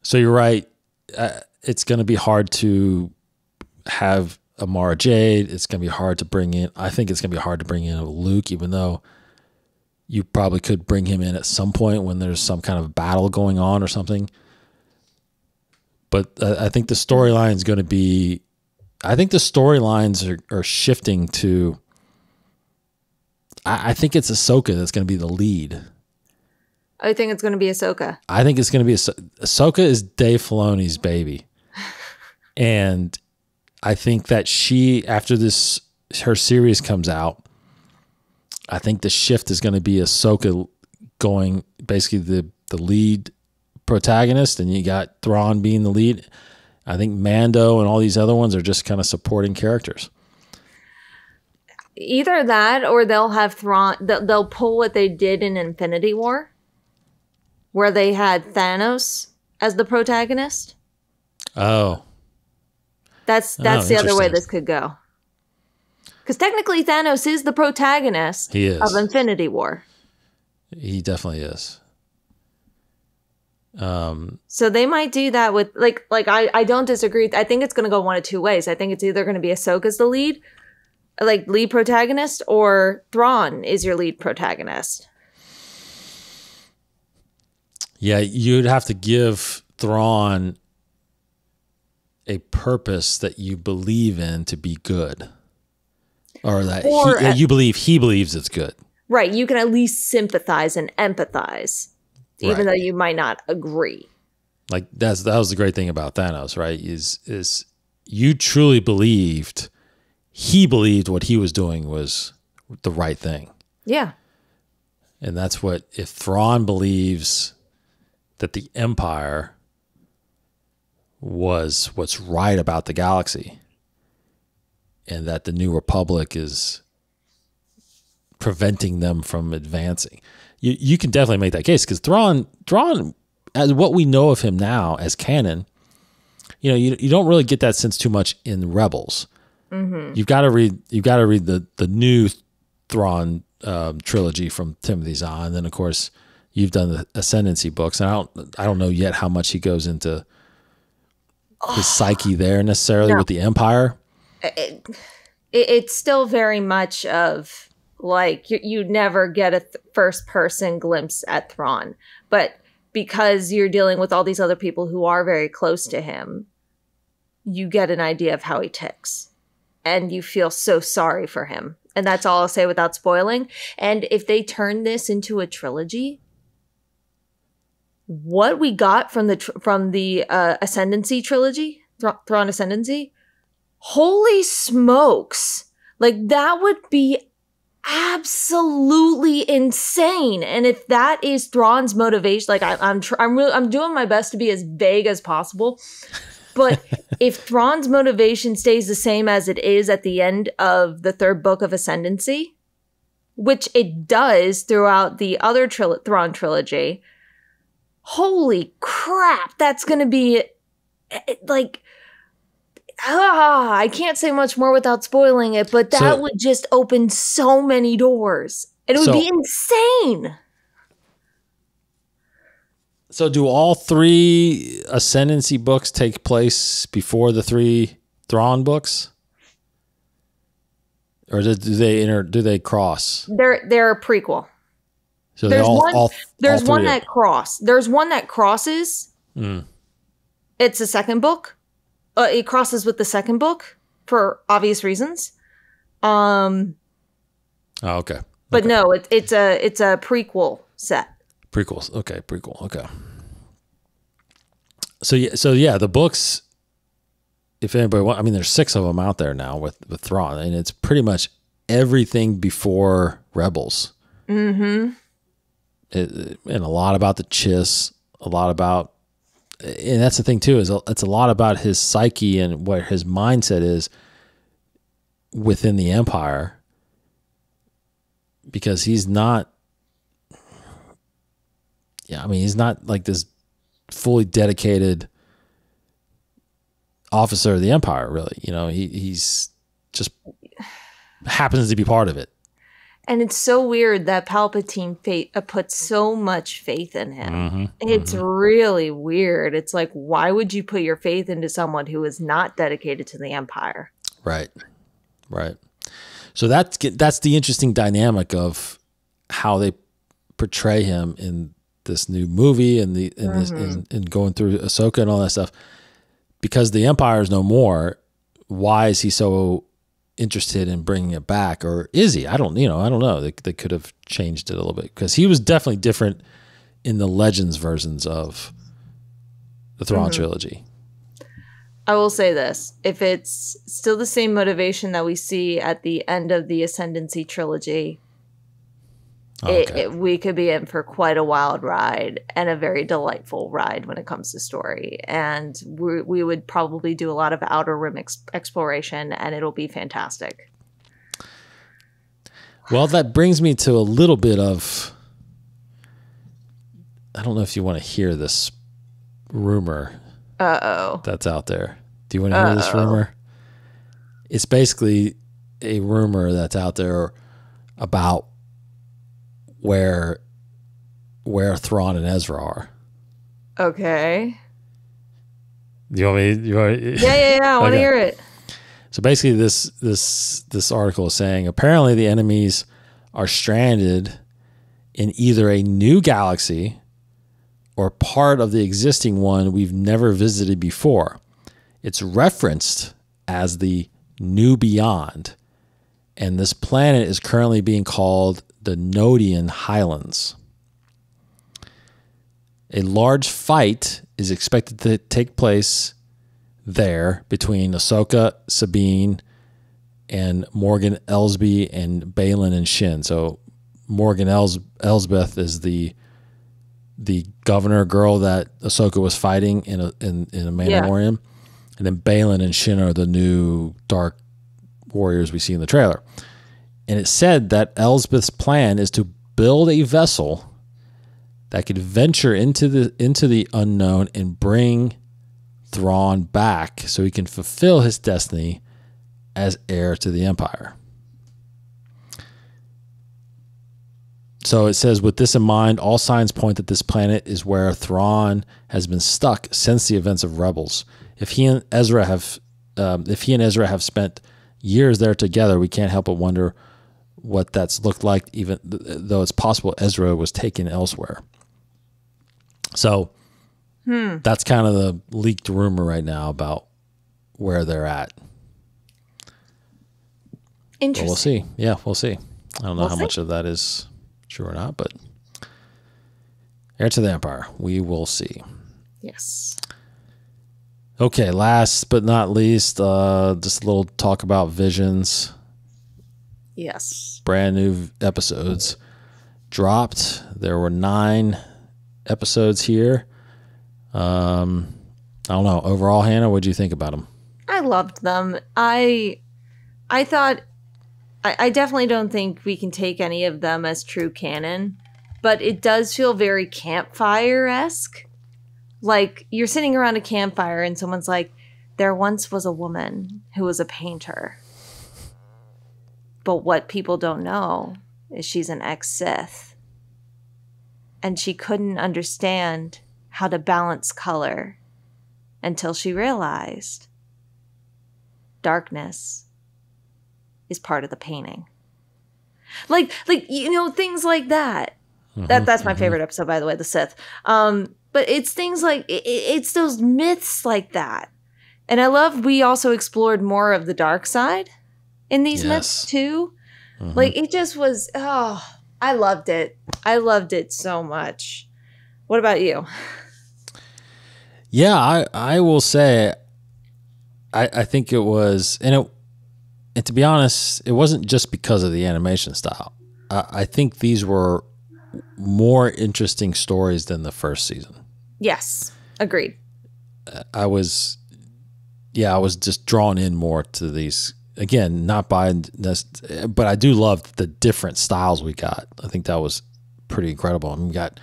So you're right. It's going to be hard to have a Mara Jade. It's going to be hard to bring in. I think it's going to be hard to bring in a Luke, even though you probably could bring him in at some point when there's some kind of battle going on or something. But I think the storyline is going to be. I think the storylines are shifting to. I think it's Ahsoka that's going to be the lead. I think it's going to be Ahsoka. I think it's going to be Ahsoka is Dave Filoni's baby, and I think that after her series comes out, I think the shift is going to be Ahsoka going basically the lead protagonist, and you got Thrawn being the lead. I think Mando and all these other ones are just kind of supporting characters. Either that, or they'll have Thrawn. They'll pull what they did in Infinity War, where they had Thanos as the protagonist. Oh, that's the other way this could go. Because technically, Thanos is the protagonist of Infinity War. He definitely is. So they might do that with like I don't disagree. I think it's going to go one of 2 ways. I think it's either going to be Ahsoka's the lead protagonist, or Thrawn is your lead protagonist. Yeah, you'd have to give Thrawn a purpose that you believe in to be good, or that you believe he believes it's good. Right. You can at least sympathize and empathize. Even though you might not agree. Like that was the great thing about Thanos, right? Is you truly believed what he was doing was the right thing. Yeah. And that's what, if Thrawn believes that the Empire was what's right about the galaxy, and that the New Republic is preventing them from advancing. You can definitely make that case because Thrawn, as what we know of him now as canon, you don't really get that sense too much in Rebels. Mm-hmm. You've got to read the new Thrawn trilogy from Timothy Zahn, and then of course you've done the Ascendancy books. And I don't know yet how much he goes into his psyche there necessarily with the Empire. It's still very much of like you never get a first person glimpse at Thrawn, but because you're dealing with all these other people who are very close to him, you get an idea of how he ticks, and you feel so sorry for him. And that's all I'll say without spoiling. And if they turn this into a trilogy, what we got from the Ascendancy trilogy, Thrawn Ascendancy, holy smokes! Like that would be absolutely insane. And if that is Thrawn's motivation, like I'm doing my best to be as vague as possible. But if Thrawn's motivation stays the same as it is at the end of the third book of Ascendancy, which it does throughout the other Thrawn trilogy, holy crap, that's going to be like, I can't say much more without spoiling it, but that would just open so many doors. It would be insane. So do all 3 Ascendancy books take place before the 3 Thrawn books? Or do they cross? They're a prequel. So there's there's one that crosses. Mm. It's the second book. It crosses with the second book for obvious reasons. Oh, okay. But no, it's a prequel set. Prequels. Okay, prequel. Okay. So yeah, the books, if anybody wants, I mean, there's 6 of them out there now with Thrawn, and it's pretty much everything before Rebels. Mm-hmm. And a lot about the Chiss, a lot about, and that's the thing too, is it's a lot about his psyche and what his mindset is within the Empire, because he's not, he's not like this fully dedicated officer of the Empire, really. He's just happens to be part of it. And it's so weird that Palpatine put so much faith in him. Mm-hmm, it's really weird. It's like, why would you put your faith into someone who is not dedicated to the Empire? Right. So that's the interesting dynamic of how they portray him in this new movie and and going through Ahsoka and all that stuff. Because the Empire is no more, why is he so interested in bringing it back? Or is he? I don't know. They could have changed it a little bit, because he was definitely different in the Legends versions of the Thrawn trilogy. I will say this. If it's still the same motivation that we see at the end of the Ascendancy trilogy, we could be in for quite a wild ride, and a very delightful ride when it comes to story. And we would probably do a lot of Outer Rim exploration, and it'll be fantastic. Well, that brings me to a little bit of, I don't know if you want to hear this rumor that's out there. Do you want to hear this rumor? It's basically a rumor that's out there about where Thrawn and Ezra are. Okay. You want me? Yeah. I want to hear it. So basically, this article is saying apparently the enemies are stranded in either a new galaxy or part of the existing one we've never visited before. It's referenced as the New Beyond, and this planet is currently being called the Nodian Highlands. A large fight is expected to take place there between Ahsoka, Sabine, and Morgan Elsbeth and Baylan and Shin. So Morgan Elsbeth is the governor girl that Ahsoka was fighting in a Mandalorian. Yeah. And then Baylan and Shin are the new dark warriors we see in the trailer. And it said that Elsbeth's plan is to build a vessel that could venture into the unknown and bring Thrawn back so he can fulfill his destiny as heir to the Empire. So it says, with this in mind, all signs point that this planet is where Thrawn has been stuck since the events of Rebels. If he and Ezra have spent years there together, we can't help but wonder what that's looked like, even though it's possible Ezra was taken elsewhere. So that's kind of the leaked rumor right now about where they're at. Interesting. But we'll see. Yeah, we'll see. I don't know how much of that is true or not, but heir to the Empire, we will see. Yes. Okay, last but not least, just a little talk about Visions. Yes. Brand new episodes dropped. There were 9 episodes here. I don't know. Overall, Hannah, what did you think about them? I loved them. I thought, I definitely don't think we can take any of them as true canon, but it does feel very campfire-esque. Like, you're sitting around a campfire and someone's like, there once was a woman who was a painter. But what people don't know is she's an ex-Sith. And she couldn't understand how to balance color until she realized darkness is part of the painting. Like things like that. That's my favorite episode, by the way, the Sith. But it's things like it's those myths like that. And I love we also explored more of the dark side in these myths too. Like it just was I loved it. I loved it so much. What about you? Yeah, I will say I think it was, and to be honest, it wasn't just because of the animation style. I think these were more interesting stories than the first season. Yes, agreed. I was just drawn in more to these. Again, not by this, but I do love the different styles we got. I think that was pretty incredible. I mean, we got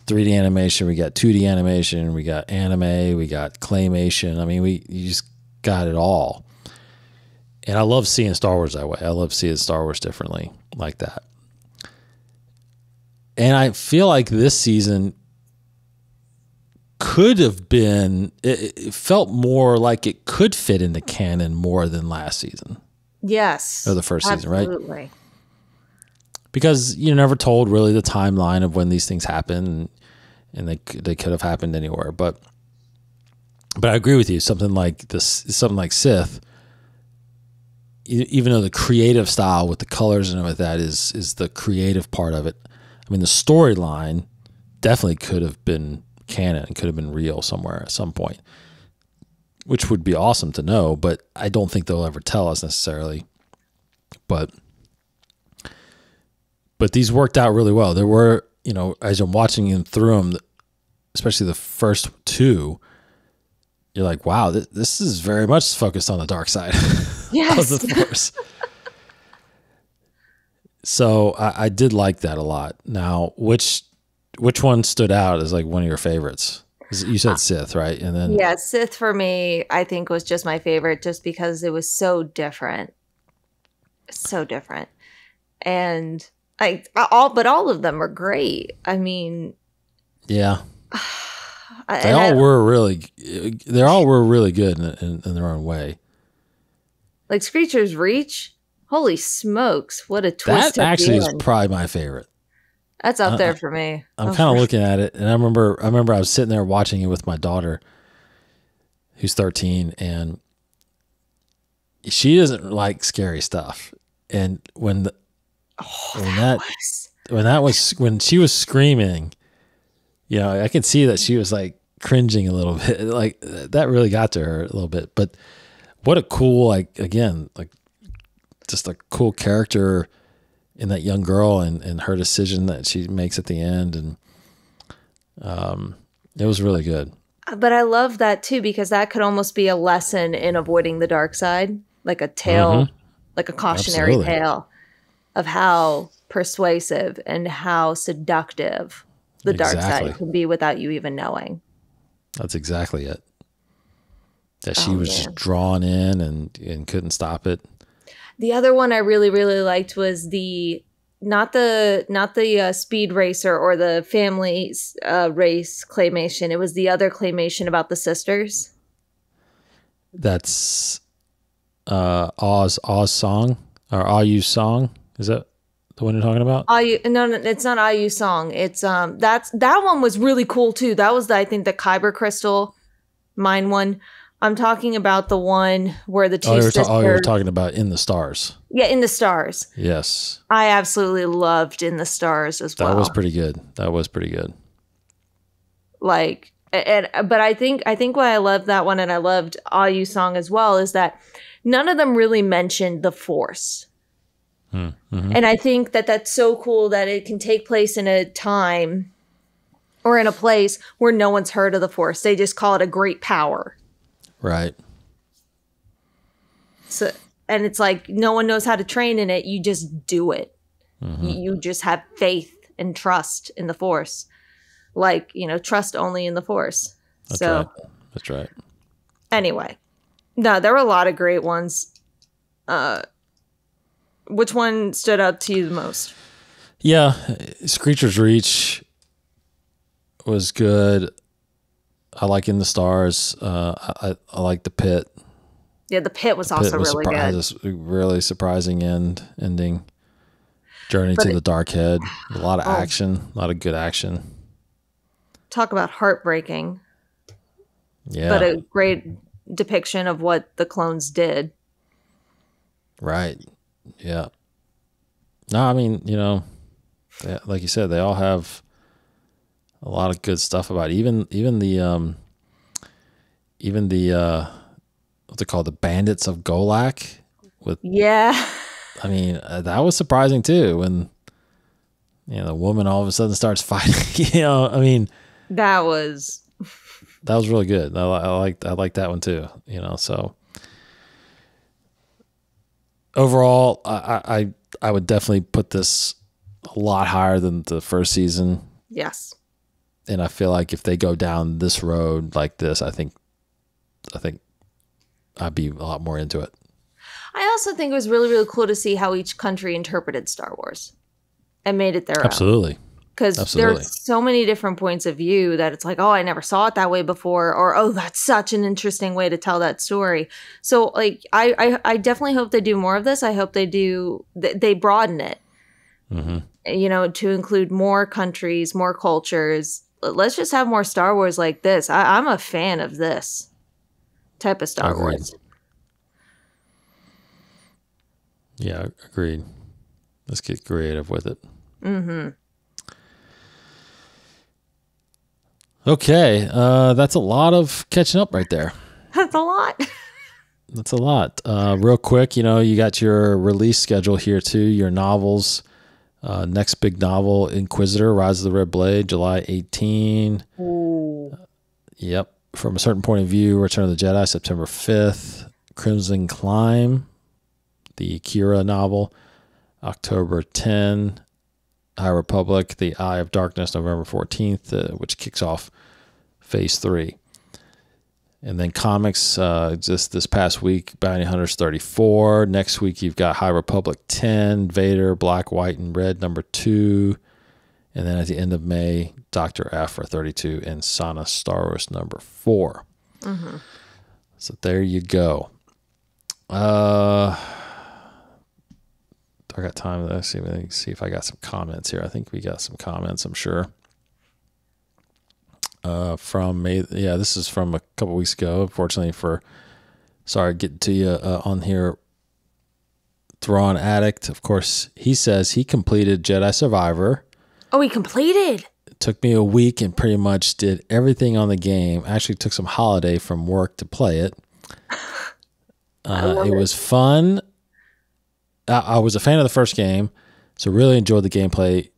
3D animation, we got 2D animation, we got anime, we got claymation. I mean, you just got it all. And I love seeing Star Wars that way. I love seeing Star Wars differently like that. And I feel like this season could have been, it felt more like it could fit into canon more than last season. Yes. Or the first season, right? Absolutely. Because you're never told really the timeline of when these things happen, and they could have happened anywhere. But I agree with you. Something like Sith, even though the creative style with the colors and everything like that is the creative part of it. I mean, the storyline definitely could have been canon and could have been real somewhere at some point, which would be awesome to know, but I don't think they'll ever tell us necessarily. But these worked out really well. There were, as I'm watching them through them, especially the first 2, you're like, wow, this is very much focused on the dark side of the Force. So I did like that a lot. Now, which one stood out as like one of your favorites? You said Sith, right? And then Sith for me, I think was just my favorite, just because it was so different, and all of them were great. I mean, yeah, they all were really good in their own way. Like Screecher's Reach. Holy smokes, what a twist. That actually is probably my favorite. That's up there for me. I'm kind of looking at it, and I remember I was sitting there watching it with my daughter, who's 13, and she doesn't like scary stuff. And when she was screaming, I could see that she was like cringing a little bit. Like that really got to her a little bit. But what a cool, just a cool character in that young girl and her decision that she makes at the end. And it was really good. But I love that too, because that could almost be a lesson in avoiding the dark side, like a tale, like a cautionary tale. of how persuasive and how seductive the dark side can be without you even knowing. That's exactly it. That she was just drawn in and couldn't stop it. The other one I really, really liked was not the speed racer or the family race claymation. It was the other claymation about the sisters. That's Oz Song or Ayu Song. Is that the one you're talking about? No, it's not Ayu Song. It's that one was really cool too. That was I think the Kyber crystal mine one. I'm talking about the one where the two sisters... you're talking about In the Stars. Yeah, In the Stars. Yes. I absolutely loved In the Stars as well. That was pretty good. Like, but I think why I loved that one and I loved Ayu Song as well is that none of them really mentioned the Force. Mm-hmm. And I think that that's so cool that it can take place in a time or in a place where no one's heard of the Force. They just call it a great power. Right. So, and it's like no one knows how to train in it. You just do it. Mm-hmm. You just have faith and trust in the Force. Like, trust only in the Force. That's right. Anyway. No, there were a lot of great ones. Which one stood out to you the most? Yeah. Screecher's Reach was good. I like In the Stars. I like The Pit. Yeah, The Pit was also really good. This really surprising ending. Journey to the Dark Head. A lot of action. A lot of good action. Talk about heartbreaking. Yeah. But a great depiction of what the clones did. Right. Yeah. No, I mean, like you said, they all have a lot of good stuff about it. Even the what's it called, the Bandits of Golak I mean, that was surprising too when the woman all of a sudden starts fighting. I mean, that was really good. I like that one too. So overall, I would definitely put this a lot higher than the first season. Yes. And I feel like if they go down this road like this, I think I'd be a lot more into it. I also think it was really, really cool to see how each country interpreted Star Wars and made it their own. Absolutely. Because there's so many different points of view that it's like, oh, I never saw it that way before, or oh, that's such an interesting way to tell that story. So, like, I definitely hope they do more of this. I hope they broaden it, to include more countries, more cultures. Let's just have more Star Wars like this. I'm a fan of this type of Star Wars. Yeah, agreed. Let's get creative with it. Mm-hmm. Okay, that's a lot of catching up right there. That's a lot. That's a lot. Real quick, you got your release schedule here too, your novels. Next big novel, Inquisitor, Rise of the Red Blade, July 18. Ooh. Yep. From a Certain Point of View, Return of the Jedi, September 5th. Crimson Climb, the Kira novel, October 10. High Republic, The Eye of Darkness, November 14th, which kicks off Phase 3. And then comics, just this past week, Bounty Hunters 34. Next week, you've got High Republic 10, Vader, Black, White, and Red, number 2. And then at the end of May, Dr. Aphra 32 and Sana Starros, number 4. Mm-hmm. So there you go. I got time. Let's see if I got some comments here. I think we got some comments, I'm sure. From May, this is from a couple weeks ago. Unfortunately, sorry getting to you on here. Thrawn Addict, of course, he says he completed Jedi Survivor. Oh, he completed. It took me a week and pretty much did everything on the game. Actually, took some holiday from work to play it. It was fun. I was a fan of the first game, so really enjoyed the gameplay,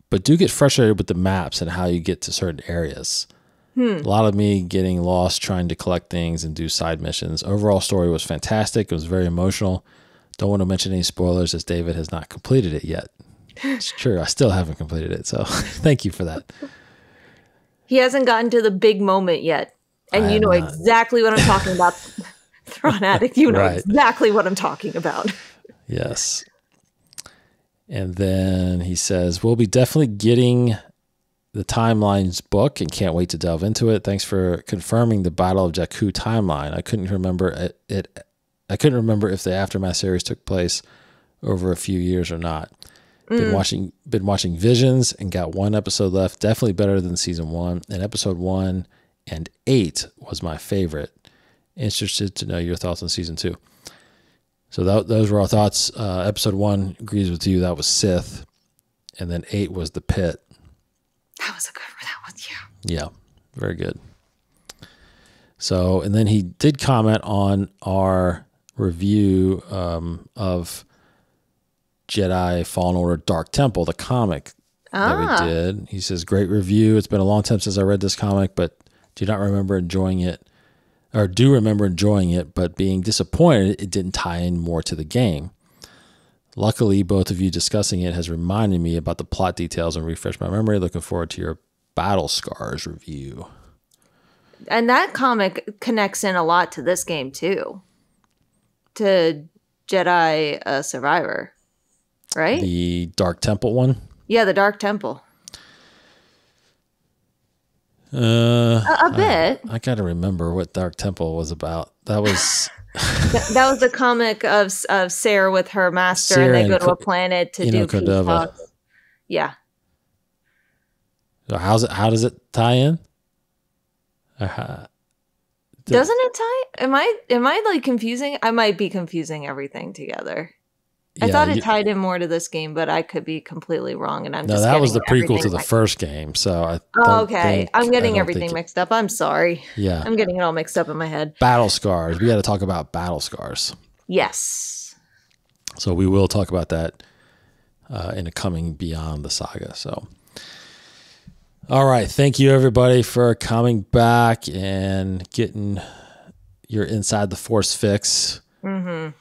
but do get frustrated with the maps and how you get to certain areas. A lot of me getting lost trying to collect things and do side missions. Overall story was fantastic. It was very emotional. Don't want to mention any spoilers as David has not completed it yet. It's true. I still haven't completed it. So thank you for that. He hasn't gotten to the big moment yet. And you know exactly what I'm talking about. Thrawn Addict, you know exactly what I'm talking about. Yes. And then he says, we'll be definitely getting the Timelines book and can't wait to delve into it. Thanks for confirming the Battle of Jakku timeline. I couldn't remember it. I couldn't remember if the Aftermath series took place over a few years or not. Been watching Visions and got one episode left. Definitely better than season 1. And episode 1 and 8 was my favorite. Interested to know your thoughts on season 2. So those were our thoughts. Episode 1 agrees with you. That was Sith. And then 8 was The Pit. That was a good one. That was, yeah. Very good. So, and then he did comment on our review of Jedi Fallen Order Dark Temple, the comic that we did. He says, great review. It's been a long time since I read this comic, but do remember enjoying it, but being disappointed it didn't tie in more to the game. Luckily, both of you discussing it has reminded me about the plot details and refreshed my memory. Looking forward to your Battle Scars review. And that comic connects in a lot to this game too. To Jedi Survivor, right? The Dark Temple one? Yeah, the Dark Temple. A bit. I got to remember what Dark Temple was about. That was... that was the comic of Sarah with her master, and they go to a planet to do peace talks. Yeah. So how does it tie in? Doesn't it tie? Am I like confusing? I might be confusing everything together. I thought it tied in more to this game, but I could be completely wrong. And that was the prequel to the first game. So I'm getting everything mixed up. I'm sorry. Yeah, I'm getting it all mixed up in my head. Battle Scars. We got to talk about Battle Scars. Yes. So we will talk about that in a coming Beyond the Saga. So, all right. Thank you everybody for coming back and getting your Inside the Force fix. Mm-hmm.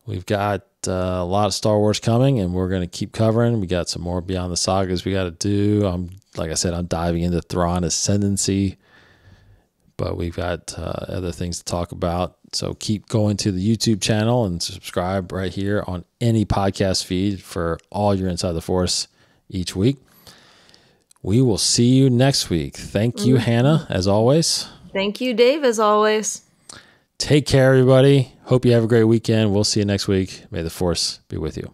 We've got a lot of Star Wars coming, and we're going to keep covering. We got some more Beyond the Sagas we got to do. Like I said, I'm diving into Thrawn Ascendancy, but we've got other things to talk about. So keep going to the YouTube channel and subscribe right here on any podcast feed for all your Inside the Force each week. We will see you next week. Thank you, Hannah, as always. Thank you, Dave, as always. Take care, everybody. Hope you have a great weekend. We'll see you next week. May the Force be with you.